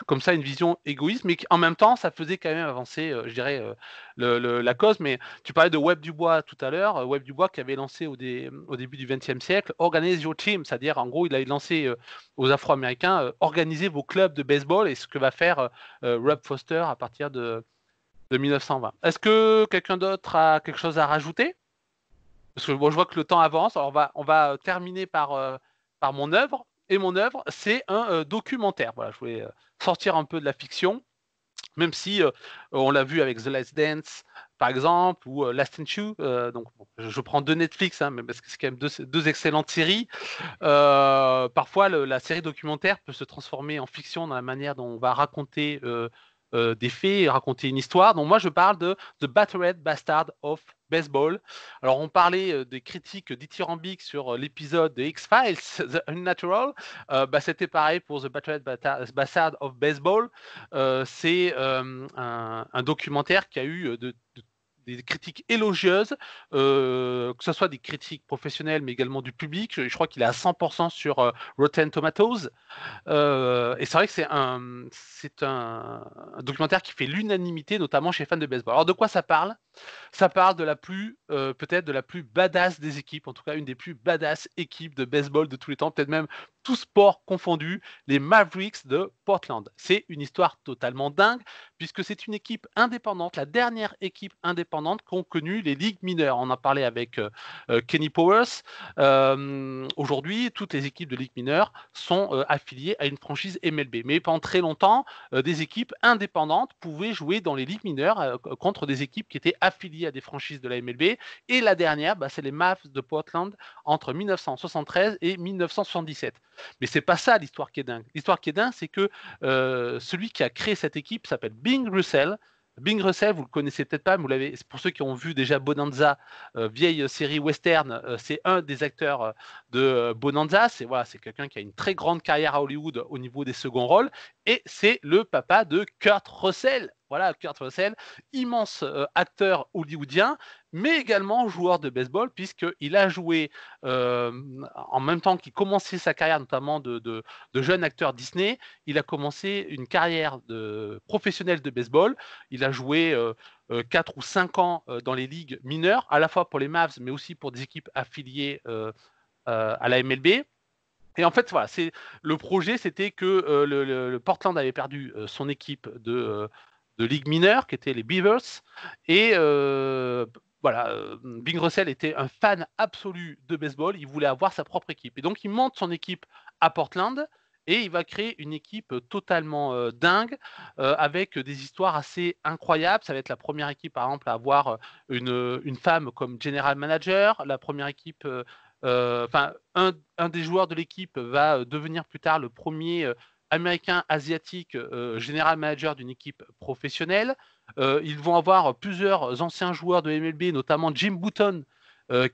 comme ça une vision égoïste, mais en même temps, ça faisait quand même avancer, je dirais, la cause. Mais tu parlais de Webb Dubois tout à l'heure. Webb Dubois qui avait lancé au début du XXe siècle, Organize Your Team, c'est-à-dire en gros il a lancé aux Afro-Américains, organisez vos clubs de baseball, et ce que va faire Rob Foster à partir de 1920. Est-ce que quelqu'un d'autre a quelque chose à rajouter? Parce que bon, je vois que le temps avance, alors on va terminer par mon œuvre, et mon œuvre c'est un documentaire. Voilà, je voulais sortir un peu de la fiction, même si on l'a vu avec The Last Dance, par exemple, ou Last and Shoe. Donc, bon, je prends deux Netflix, hein, mais parce que c'est quand même deux excellentes séries. Parfois, la série documentaire peut se transformer en fiction dans la manière dont on va raconter des faits et raconter une histoire. Donc, moi, je parle de The Battered Bastard of Baseball. Alors, on parlait des critiques dithyrambiques sur l'épisode de X-Files, The Unnatural. C'était pareil pour The Battered Bastard of Baseball. C'est un documentaire qui a eu des critiques élogieuses, que ce soit des critiques professionnelles, mais également du public. Je crois qu'il est à 100% sur Rotten Tomatoes. Et c'est vrai que c'est un documentaire qui fait l'unanimité, notamment chez les fans de baseball. Alors, de quoi ça parle? Ça parle de peut-être de la plus badass des équipes, en tout cas une des plus badass équipes de baseball de tous les temps, peut-être même tout sport confondu, les Mavericks de Portland. C'est une histoire totalement dingue, puisque c'est une équipe indépendante, la dernière équipe indépendante qu'ont connue les ligues mineures. On en parlait avec Kenny Powers. Aujourd'hui, toutes les équipes de ligues mineures sont affiliées à une franchise MLB. Mais pendant très longtemps, des équipes indépendantes pouvaient jouer dans les ligues mineures contre des équipes qui étaient affiliées à des franchises de la MLB. Et la dernière, c'est les Mavs de Portland entre 1973 et 1977. Mais c'est pas ça l'histoire qui est dingue. L'histoire qui est dingue, c'est que celui qui a créé cette équipe s'appelle Bing Russell. Bing Russell, vous le connaissez peut-être pas, mais vous l'avez. Pour ceux qui ont vu déjà Bonanza, vieille série western, c'est un des acteurs de Bonanza. C'est quelqu'un qui a une très grande carrière à Hollywood au niveau des seconds rôles, et c'est le papa de Kurt Russell. Voilà, Kurt Russell, immense acteur hollywoodien, mais également joueur de baseball, puisqu'il a joué en même temps qu'il commençait sa carrière, notamment de jeune acteur Disney. Il a commencé une carrière professionnelle de baseball. Il a joué 4 ou 5 ans dans les ligues mineures, à la fois pour les Mavs, mais aussi pour des équipes affiliées à la MLB. Et en fait, voilà, le projet, c'était que le Portland avait perdu son équipe de ligue mineure, qui était les Beavers. Et Bing Russell était un fan absolu de baseball. Il voulait avoir sa propre équipe. Et donc, il monte son équipe à Portland. Et il va créer une équipe totalement dingue, avec des histoires assez incroyables. Ça va être la première équipe, par exemple, à avoir une femme comme general manager. La première équipe, un des joueurs de l'équipe va devenir plus tard le premier américain asiatique general manager d'une équipe professionnelle. Ils vont avoir plusieurs anciens joueurs de MLB, notamment Jim Bouton,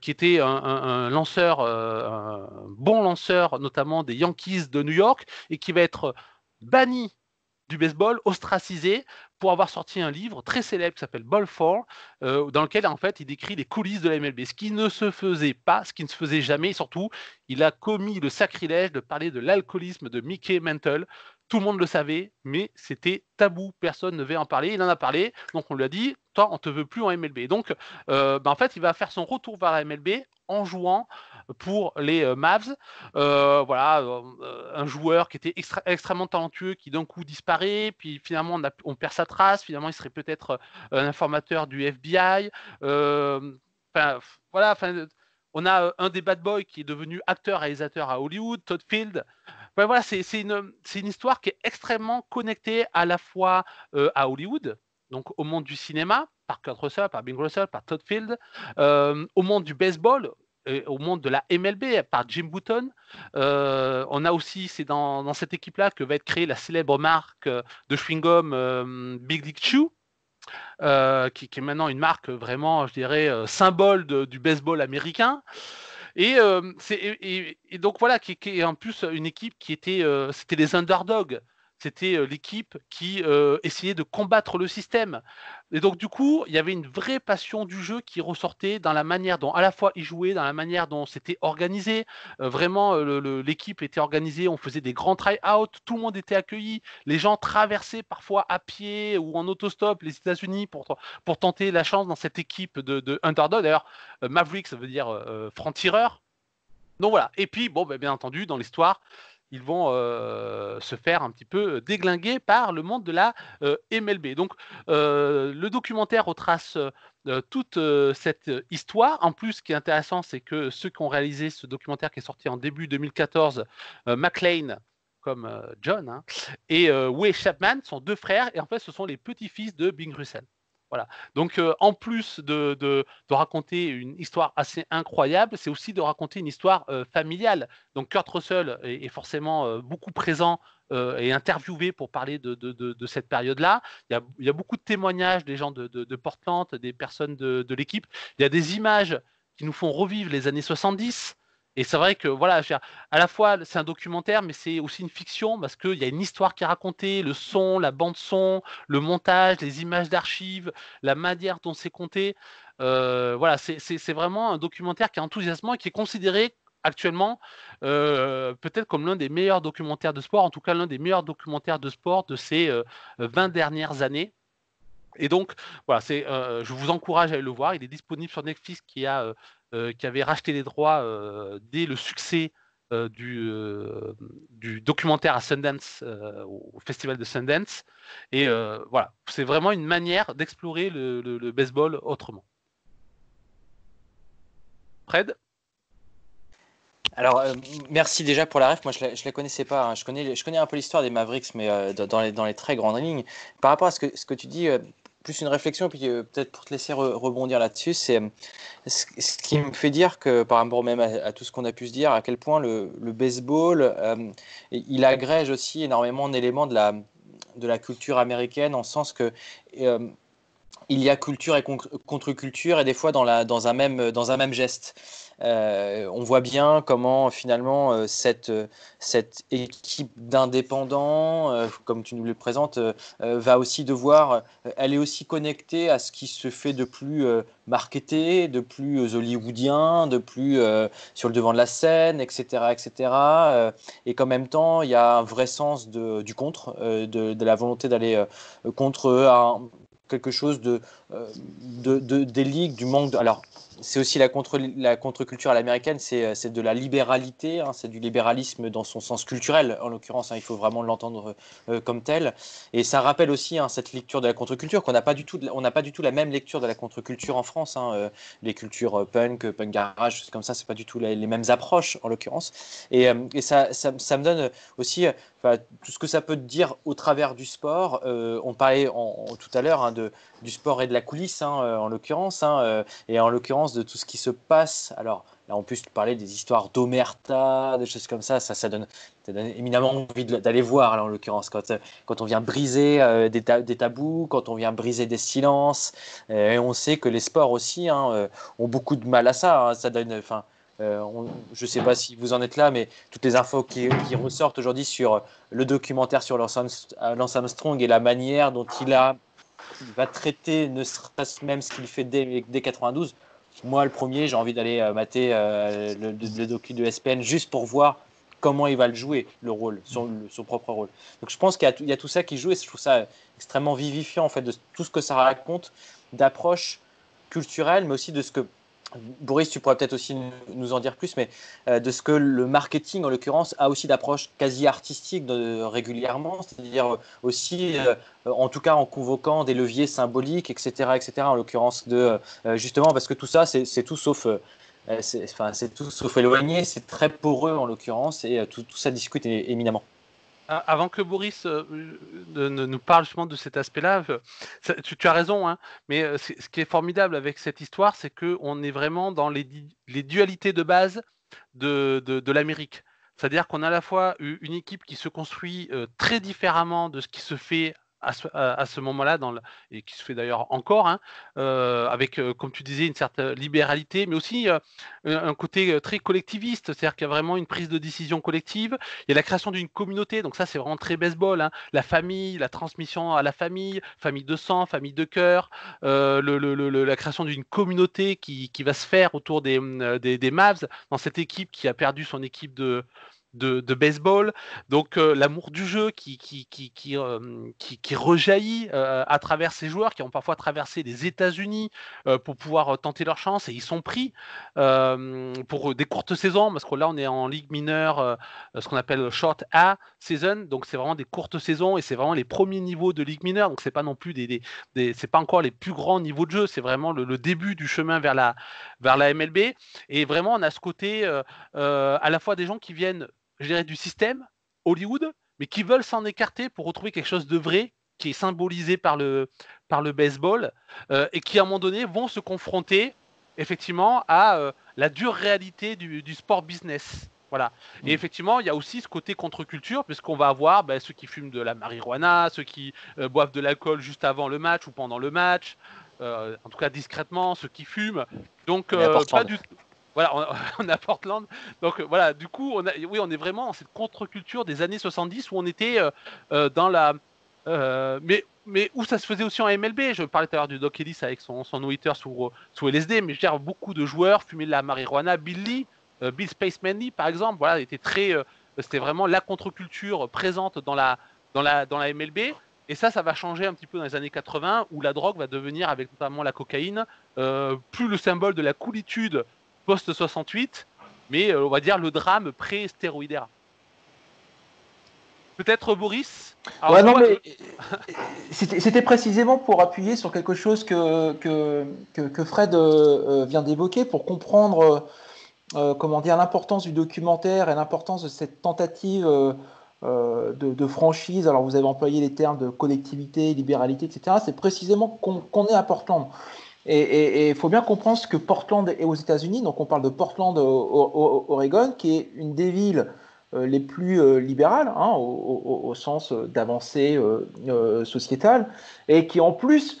qui était un lanceur, un bon lanceur, notamment des Yankees de New York, et qui va être banni du baseball, ostracisé, pour avoir sorti un livre très célèbre qui s'appelle Ball 4, dans lequel en fait il décrit les coulisses de la MLB, ce qui ne se faisait pas, ce qui ne se faisait jamais, et surtout il a commis le sacrilège de parler de l'alcoolisme de Mickey Mantle. Tout le monde le savait, mais c'était tabou, personne ne devait en parler. Il en a parlé, donc on lui a dit, toi on te veut plus en MLB. Donc en fait il va faire son retour vers la MLB en jouant pour les Mavs. Un joueur qui était extrêmement talentueux, qui d'un coup disparaît, puis finalement on perd sa trace, finalement il serait peut-être un informateur du FBI. On a un des bad boys qui est devenu acteur-réalisateur à Hollywood, Todd Field. C'est une histoire qui est extrêmement connectée à la fois à Hollywood, donc au monde du cinéma, par Kurt Russell, par Bing Russell, par Todd Field, au monde du baseball, au monde de la MLB, par Jim Bouton. On a aussi, c'est dans cette équipe-là que va être créée la célèbre marque de chewing-gum Big League Chew, qui est maintenant une marque vraiment, je dirais, symbole du baseball américain. Et donc voilà, qui est en plus une équipe qui était, c'était les underdogs. C'était l'équipe qui essayait de combattre le système. Et donc du coup, il y avait une vraie passion du jeu qui ressortait dans la manière dont à la fois ils jouaient, dans la manière dont c'était organisé. Vraiment, l'équipe était organisée, on faisait des grands try-out, tout le monde était accueilli, les gens traversaient parfois à pied ou en autostop les États-Unis pour tenter la chance dans cette équipe de underdog. D'ailleurs, Maverick, ça veut dire franc-tireur. Donc voilà. Et puis, bon, bien entendu, dans l'histoire, ils vont se faire un petit peu déglinguer par le monde de la MLB. Donc, le documentaire retrace toute cette histoire. En plus, ce qui est intéressant, c'est que ceux qui ont réalisé ce documentaire qui est sorti en début 2014, McLean, comme John, hein, et Way Chapman sont deux frères, et en fait, ce sont les petits-fils de Bing Russell. Voilà. Donc, en plus de raconter une histoire assez incroyable, c'est aussi de raconter une histoire familiale. Donc, Kurt Russell est forcément beaucoup présent et interviewé pour parler de cette période-là. Il y a beaucoup de témoignages des gens de Portland, des personnes de l'équipe. Il y a des images qui nous font revivre les années 70. Et c'est vrai que, voilà, à la fois, c'est un documentaire, mais c'est aussi une fiction parce qu'il y a une histoire qui est racontée, le son, la bande-son, le montage, les images d'archives, la manière dont c'est compté. Voilà, c'est vraiment un documentaire qui est enthousiasmant et qui est considéré actuellement peut-être comme l'un des meilleurs documentaires de sport, en tout cas l'un des meilleurs documentaires de sport de ces 20 dernières années. Et donc, voilà, je vous encourage à aller le voir. Il est disponible sur Netflix qui avait racheté les droits dès le succès du documentaire à Sundance, au festival de Sundance. Et voilà, c'est vraiment une manière d'explorer le baseball autrement. Fred ? Alors, merci déjà pour la ref. Moi, je la connaissais pas, hein. Je connais un peu l'histoire des Mavericks, mais dans les très grandes lignes. Par rapport à ce que tu dis, plus une réflexion, puis peut-être pour te laisser rebondir là-dessus, c'est ce qui me fait dire que, par rapport même à tout ce qu'on a pu se dire, à quel point le baseball, il agrège aussi énormément d'éléments de la culture américaine, en sens que il y a culture et contre-culture, et des fois dans un même geste. On voit bien comment finalement cette équipe d'indépendants, comme tu nous le présentes, va aussi devoir, elle est aussi connectée à ce qui se fait de plus marketé, de plus hollywoodien, de plus sur le devant de la scène, etc., etc. Et qu'en même temps, il y a un vrai sens du contre, de la volonté d'aller contre quelque chose des ligues, du manque alors, c'est aussi la contre-culture à l'américaine, c'est de la libéralité, hein, c'est du libéralisme dans son sens culturel, en l'occurrence, hein, il faut vraiment l'entendre comme tel. Et ça rappelle aussi, hein, cette lecture de la contre-culture, on n'a pas du tout la même lecture de la contre-culture en France, hein, les cultures punk garage, choses comme ça, c'est pas du tout les mêmes approches, en l'occurrence. Et ça me donne aussi tout ce que ça peut dire au travers du sport. On parlait tout à l'heure, hein, du sport et de la coulisse, hein, en l'occurrence, hein, et en l'occurrence de tout ce qui se passe. Alors là, on peut parler des histoires d'omerta, des choses comme ça. Ça donne éminemment envie d'aller voir, là, en l'occurrence, quand on vient briser des tabous, quand on vient briser des silences. Et on sait que les sports aussi, hein, ont beaucoup de mal à ça, hein. Ça donne, je ne sais pas si vous en êtes là, mais toutes les infos qui ressortent aujourd'hui sur le documentaire sur Lance Armstrong et la manière dont il va traiter, ne serait-ce même ce qu'il fait dès 92. Moi, le premier, j'ai envie d'aller mater le docu de ESPN juste pour voir comment il va le jouer, le rôle, son propre rôle. Donc je pense qu'il y a tout ça qui joue, et je trouve ça extrêmement vivifiant, en fait, de tout ce que ça raconte, d'approche culturelle, mais aussi de ce que Boris, tu pourrais peut-être aussi nous en dire plus, mais de ce que le marketing, en l'occurrence, a aussi d'approche quasi artistique régulièrement, c'est-à-dire aussi, en tout cas, en convoquant des leviers symboliques, etc., en l'occurrence justement, parce que tout ça, c'est tout sauf éloigné, c'est très poreux en l'occurrence, et tout ça discute éminemment. Avant que Boris nous parle justement de cet aspect-là, tu as raison, hein, mais ce qui est formidable avec cette histoire, c'est qu'on est vraiment dans les dualités de base de l'Amérique. C'est-à-dire qu'on a à la fois une équipe qui se construit très différemment de ce qui se fait à ce moment-là, et qui se fait d'ailleurs encore, hein, avec, comme tu disais, une certaine libéralité, mais aussi un côté très collectiviste, c'est-à-dire qu'il y a vraiment une prise de décision collective. Il y a la création d'une communauté, donc ça c'est vraiment très baseball, hein. La famille, la transmission à la famille, famille de sang, famille de cœur, la création d'une communauté qui va se faire autour des Mavs, dans cette équipe qui a perdu son équipe de baseball. Donc l'amour du jeu qui rejaillit à travers ces joueurs qui ont parfois traversé les États-Unis pour pouvoir tenter leur chance, et ils sont pris pour des courtes saisons, parce que là on est en ligue mineure, ce qu'on appelle short A season, donc c'est vraiment des courtes saisons et c'est vraiment les premiers niveaux de ligue mineure, donc c'est pas non plus c'est pas encore les plus grands niveaux de jeu, c'est vraiment le début du chemin vers la MLB. Et vraiment on a ce côté à la fois des gens qui viennent, je dirais, du système Hollywood, mais qui veulent s'en écarter pour retrouver quelque chose de vrai, qui est symbolisé par le baseball, et qui, à un moment donné, vont se confronter, effectivement, à la dure réalité du sport business. Voilà. Et effectivement, il y a aussi ce côté contre-culture, puisqu'on va avoir ceux qui fument de la marijuana, ceux qui boivent de l'alcool juste avant le match ou pendant le match, en tout cas discrètement, ceux qui fument. Donc, pas du tout. Voilà, on est à Portland. Donc voilà, du coup, on est vraiment dans cette contre-culture des années 70 où on était dans la. Mais où ça se faisait aussi en MLB. Je parlais tout à l'heure du Doc Ellis avec son no hitter sous LSD, mais je veux dire, beaucoup de joueurs fumaient de la marijuana. Bill Spaceman Lee, par exemple, voilà, c'était vraiment la contre-culture présente dans la MLB. Et ça va changer un petit peu dans les années 80, où la drogue va devenir, avec notamment la cocaïne, plus le symbole de la coolitude post-68, mais on va dire le drame pré-stéroïdaire. Peut-être Boris. Alors, ouais, non, mais c'était précisément pour appuyer sur quelque chose que Fred vient d'évoquer, pour comprendre comment dire, l'importance du documentaire et l'importance de cette tentative de franchise. Alors vous avez employé les termes de collectivité, libéralité, etc. C'est précisément qu'on est à Portland. Et il faut bien comprendre ce que Portland est aux États-Unis. Donc on parle de Portland, Oregon, qui est une des villes les plus libérales, hein, au sens d'avancée sociétale, et qui en plus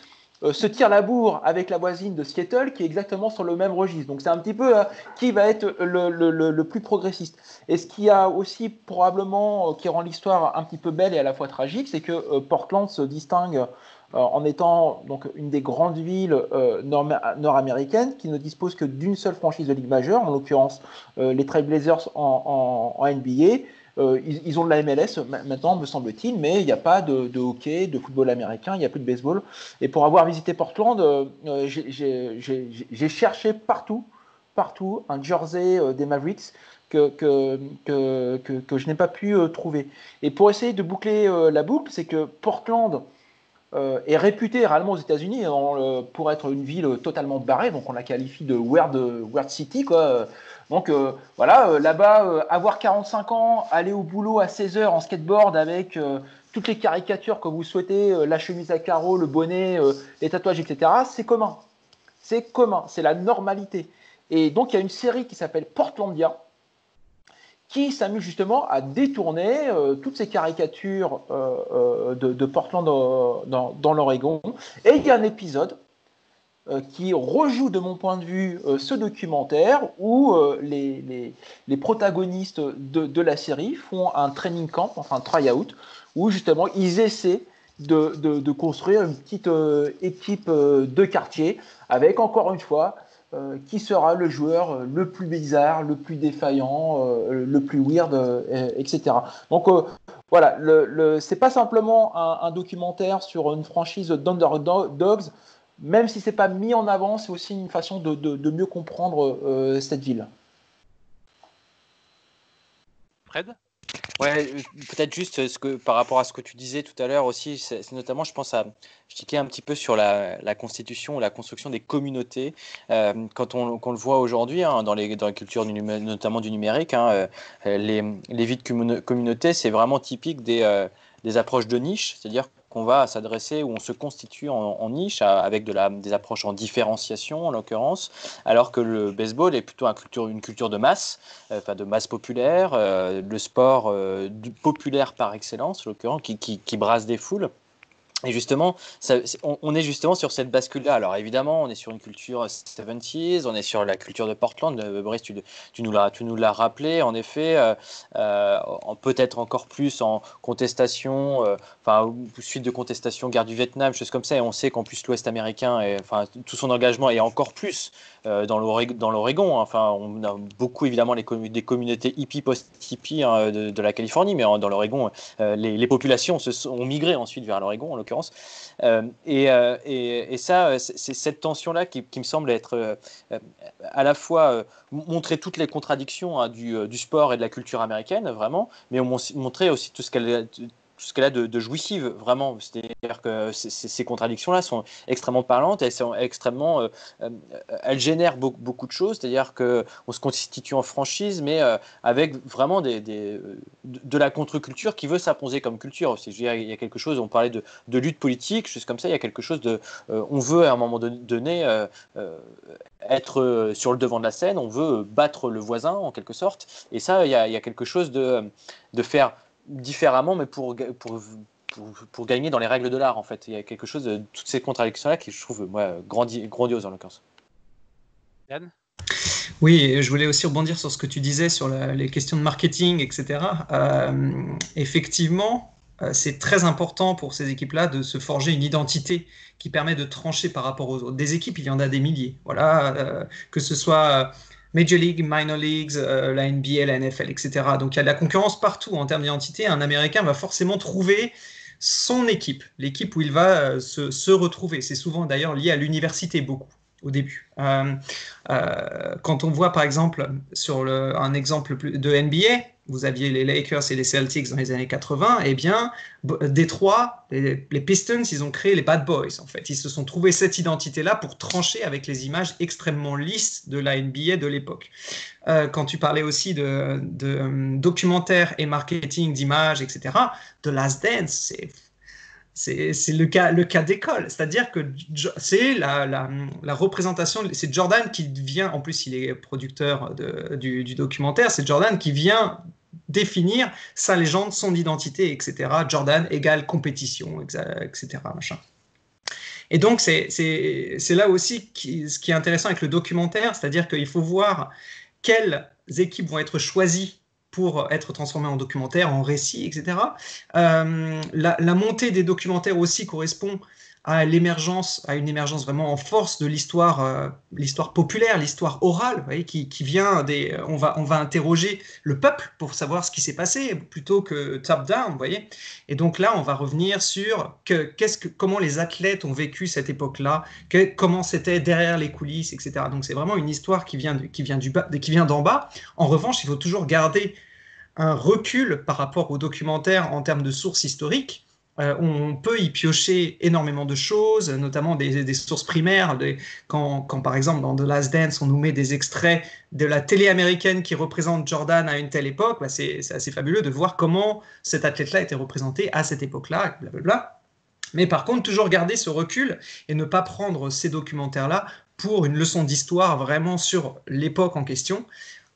se tire la bourre avec la voisine de Seattle, qui est exactement sur le même registre. Donc c'est un petit peu qui va être le plus progressiste. Et ce qui a aussi probablement, qui rend l'histoire un petit peu belle et à la fois tragique, c'est que Portland se distingue en étant donc une des grandes villes nord-américaines qui ne dispose que d'une seule franchise de ligue majeure, en l'occurrence les Trail Blazers en NBA. Ils ont de la MLS maintenant, me semble-t-il, mais il n'y a pas de hockey, de football américain, il n'y a plus de baseball. Et pour avoir visité Portland, j'ai cherché partout un jersey des Mavericks que je n'ai pas pu trouver. Et pour essayer de boucler la boucle, c'est que Portland est réputé réellement aux États-Unis pour être une ville totalement barrée, donc on la qualifie de Weird City, quoi. Donc voilà, là-bas, avoir 45 ans, aller au boulot à 16h en skateboard avec toutes les caricatures que vous souhaitez, la chemise à carreaux, le bonnet, les tatouages, etc., c'est commun. C'est commun, c'est la normalité. Et donc il y a une série qui s'appelle Portlandia, qui s'amuse justement à détourner toutes ces caricatures de Portland dans l'Oregon. Et il y a un épisode qui rejoue, de mon point de vue, ce documentaire où les protagonistes de la série font un training camp, enfin un try-out, où justement ils essaient de construire une petite équipe de quartier avec, encore une fois, qui sera le joueur le plus bizarre, le plus défaillant, le plus weird, etc. Donc voilà, c'est pas simplement un documentaire sur une franchise d'underdogs, même si c'est pas mis en avant, c'est aussi une façon de mieux comprendre cette ville. Fred ? Ouais, peut-être juste par rapport à ce que tu disais tout à l'heure aussi, c'est notamment, je pense je tiquais un petit peu sur la constitution, la construction des communautés. Quand on le voit aujourd'hui, hein, dans les cultures notamment du numérique, hein, les vies de communauté, c'est vraiment typique des approches de niche, c'est-à-dire qu'on va s'adresser, où on se constitue en niche avec des approches en différenciation en l'occurrence, alors que le baseball est plutôt une culture de masse, de masse populaire, le sport populaire par excellence en l'occurrence, qui brasse des foules. Et justement, on est justement sur cette bascule-là. Alors évidemment, on est sur une culture 70s, on est sur la culture de Portland. Brice, tu nous l'as rappelé. En effet, peut-être encore plus en contestation, suite de contestation, guerre du Vietnam, choses comme ça. Et on sait qu'en plus l'Ouest américain, tout son engagement est encore plus dans l'Oregon. Enfin, on a beaucoup évidemment des communautés hippie, post-hippie de la Californie, mais dans l'Oregon, les populations ont migré ensuite vers l'Oregon en l'occurrence. Et ça, c'est cette tension-là qui me semble être à la fois montrer toutes les contradictions du sport et de la culture américaine, vraiment, mais montrer aussi tout ce qu'elle a de jouissif, vraiment. C'est-à-dire que ces contradictions-là sont extrêmement parlantes, elles sont extrêmement, elles génèrent beaucoup de choses. C'est-à-dire qu'on se constitue en franchise, mais avec vraiment de la contre-culture qui veut s'imposer comme culture aussi. Je veux dire, il y a quelque chose, on parlait de lutte politique, juste comme ça, il y a quelque chose on veut à un moment donné être sur le devant de la scène, on veut battre le voisin en quelque sorte. Et ça, il y a quelque chose de faire différemment, mais pour gagner dans les règles de l'art, en fait. Il y a quelque chose de toutes ces contradictions-là qui, je trouve, moi, grandiose en l'occurrence. Yann ? Oui, je voulais aussi rebondir sur ce que tu disais sur les questions de marketing, etc. Effectivement, c'est très important pour ces équipes-là de se forger une identité qui permet de trancher par rapport aux autres. Des équipes, il y en a des milliers. Voilà, que ce soit Major League, Minor Leagues, la NBA, la NFL, etc. Donc il y a de la concurrence partout en termes d'identité. Un Américain va forcément trouver son équipe, l'équipe où il va se retrouver. C'est souvent d'ailleurs lié à l'université beaucoup au début. Quand on voit par exemple sur un exemple de NBA, vous aviez les Lakers et les Celtics dans les années 80, eh bien, Détroit, les Pistons, ils ont créé les Bad Boys, en fait. Ils se sont trouvés cette identité-là pour trancher avec les images extrêmement lisses de la NBA de l'époque. Quand tu parlais aussi de documentaires et marketing d'images, etc., The Last Dance, c'est le cas d'école, c'est-à-dire que c'est la représentation, c'est Jordan qui vient, en plus il est producteur du documentaire, c'est Jordan qui vient définir sa légende, son identité, etc. Jordan égale compétition, etc. Machin. Et donc c'est là aussi ce qui est intéressant avec le documentaire, c'est-à-dire qu'il faut voir quelles équipes vont être choisies pour être transformé en documentaire, en récit, etc. La montée des documentaires aussi correspond à une émergence vraiment en force de l'histoire populaire, l'histoire orale, vous voyez, qui vient on va interroger le peuple pour savoir ce qui s'est passé plutôt que top-down, vous voyez. Et donc là, on va revenir sur comment les athlètes ont vécu cette époque-là, comment c'était derrière les coulisses, etc. Donc c'est vraiment une histoire qui vient d'en bas. En revanche, il faut toujours garder un recul par rapport au documentaire en termes de sources historiques. On peut y piocher énormément de choses, notamment des sources primaires. Quand par exemple dans The Last Dance, on nous met des extraits de la télé américaine qui représente Jordan à une telle époque, c'est assez fabuleux de voir comment cet athlète-là était représenté à cette époque-là, blablabla. Mais par contre, toujours garder ce recul et ne pas prendre ces documentaires-là pour une leçon d'histoire vraiment sur l'époque en question,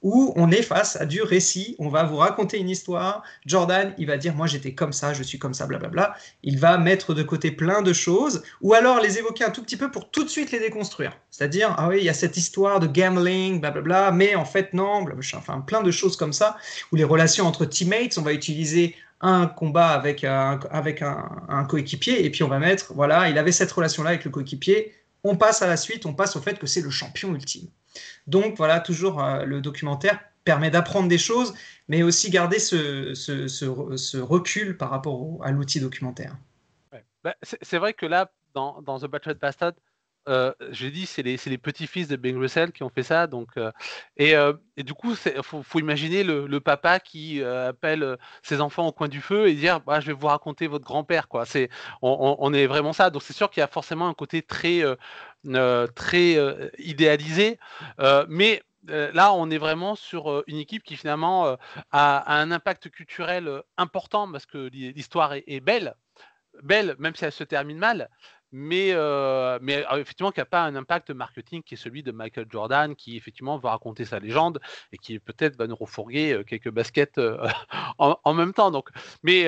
où on est face à du récit, on va vous raconter une histoire, Jordan, il va dire « moi j'étais comme ça, je suis comme ça, blablabla », il va mettre de côté plein de choses, ou alors les évoquer un tout petit peu pour tout de suite les déconstruire. C'est-à-dire, ah oui, il y a cette histoire de gambling, blablabla, mais en fait non, enfin plein de choses comme ça, où les relations entre teammates, on va utiliser un combat avec un coéquipier, et puis on va mettre, voilà, il avait cette relation-là avec le coéquipier, on passe à la suite, on passe au fait que c'est le champion ultime. Donc voilà, toujours le documentaire permet d'apprendre des choses, mais aussi garder ce recul par rapport à l'outil documentaire. Ouais. Bah, c'est vrai que là, dans The Batched Bastard, j'ai dit c'est les petits-fils de Ben Russell qui ont fait ça, donc et du coup faut imaginer le papa qui appelle ses enfants au coin du feu et dire bah, je vais vous raconter votre grand-père, quoi. On est vraiment ça, donc c'est sûr qu'il y a forcément un côté très idéalisé, mais là, on est vraiment sur une équipe qui finalement a un impact culturel important parce que l'histoire est belle, même si elle se termine mal, mais effectivement qui n'a pas un impact marketing qui est celui de Michael Jordan, qui effectivement va raconter sa légende et qui peut-être va nous refourguer quelques baskets en même temps. Donc, mais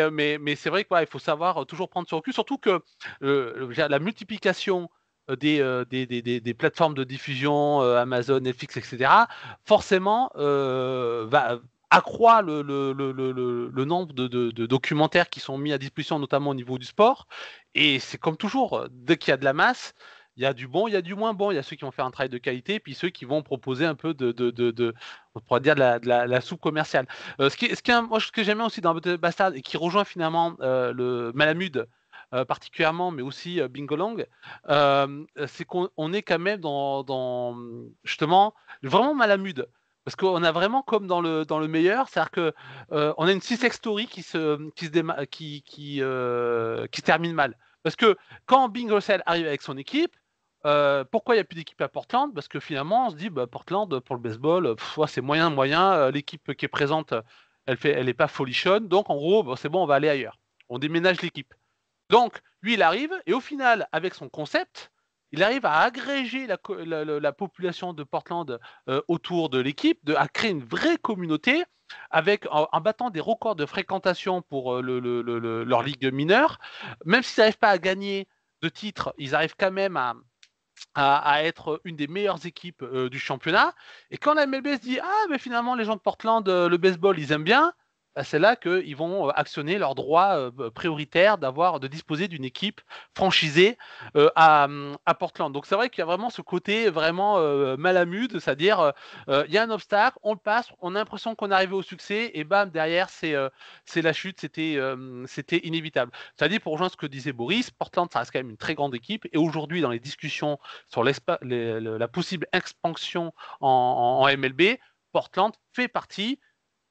c'est vrai qu'il faut savoir toujours prendre sur le cul, surtout que la multiplication des plateformes de diffusion, Amazon, Netflix, etc., forcément accroît le nombre de documentaires qui sont mis à disposition, notamment au niveau du sport. Et c'est comme toujours, dès qu'il y a de la masse, il y a du bon, il y a du moins bon. Il y a ceux qui vont faire un travail de qualité, puis ceux qui vont proposer un peu on pourrait dire la soupe commerciale. Moi, ce que j'aime bien aussi dans Bastard, et qui rejoint finalement le Malamud, particulièrement, mais aussi Bingolang, c'est qu'on est quand même justement vraiment Malamud. Parce qu'on a vraiment comme dans le meilleur, c'est-à-dire que on a une success story qui se termine mal. Parce que quand Bing Russell arrive avec son équipe, pourquoi il n'y a plus d'équipe à Portland? Parce que finalement, on se dit, Portland, pour le baseball, c'est moyen. L'équipe qui est présente, elle est pas folichonne. Donc, en gros, c'est bon, on va aller ailleurs. On déménage l'équipe. Donc, lui, il arrive, et au final, avec son concept, il arrive à agréger la population de Portland autour de l'équipe, à créer une vraie communauté, en battant des records de fréquentation pour leur ligue mineure. Même s'ils n'arrivent pas à gagner de titres, ils arrivent quand même à être une des meilleures équipes du championnat. Et quand la MLB se dit « Ah, mais finalement, les gens de Portland, le baseball, ils aiment bien », c'est là qu'ils vont actionner leur droit prioritaire de disposer d'une équipe franchisée à Portland. Donc c'est vrai qu'il y a vraiment ce côté vraiment Malamud, c'est-à-dire il y a un obstacle, on le passe, on a l'impression qu'on est arrivé au succès, et bam, derrière, c'est la chute, c'était inévitable. C'est-à-dire, pour rejoindre ce que disait Boris, Portland, ça reste quand même une très grande équipe, et aujourd'hui, dans les discussions sur la possible expansion en MLB, Portland fait partie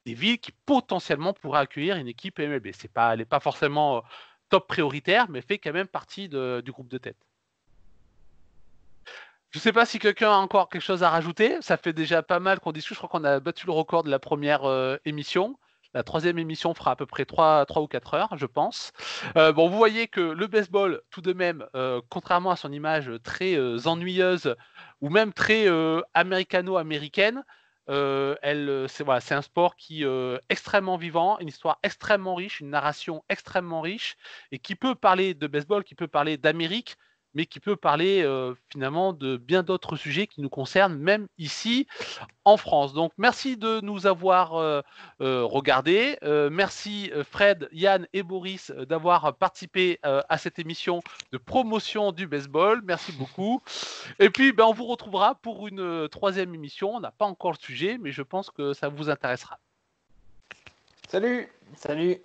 des villes qui potentiellement pourraient accueillir une équipe MLB. Elle n'est pas forcément top prioritaire, mais fait quand même partie du groupe de tête. Je ne sais pas si quelqu'un a encore quelque chose à rajouter. Ça fait déjà pas mal qu'on discute. Je crois qu'on a battu le record de la première émission. La troisième émission fera à peu près 3 ou 4 heures, je pense. Vous voyez que le baseball, tout de même, contrairement à son image très ennuyeuse ou même très américano-américaine, c'est un sport qui est extrêmement vivant, une histoire extrêmement riche, une narration extrêmement riche, et qui peut parler de baseball, qui peut parler d'Amérique, mais qui peut parler finalement de bien d'autres sujets qui nous concernent, même ici en France. Donc merci de nous avoir regardés. Merci Fred, Yann et Boris d'avoir participé à cette émission de promotion du baseball. Merci beaucoup. Et puis on vous retrouvera pour une troisième émission. On n'a pas encore le sujet, mais je pense que ça vous intéressera. Salut! Salut!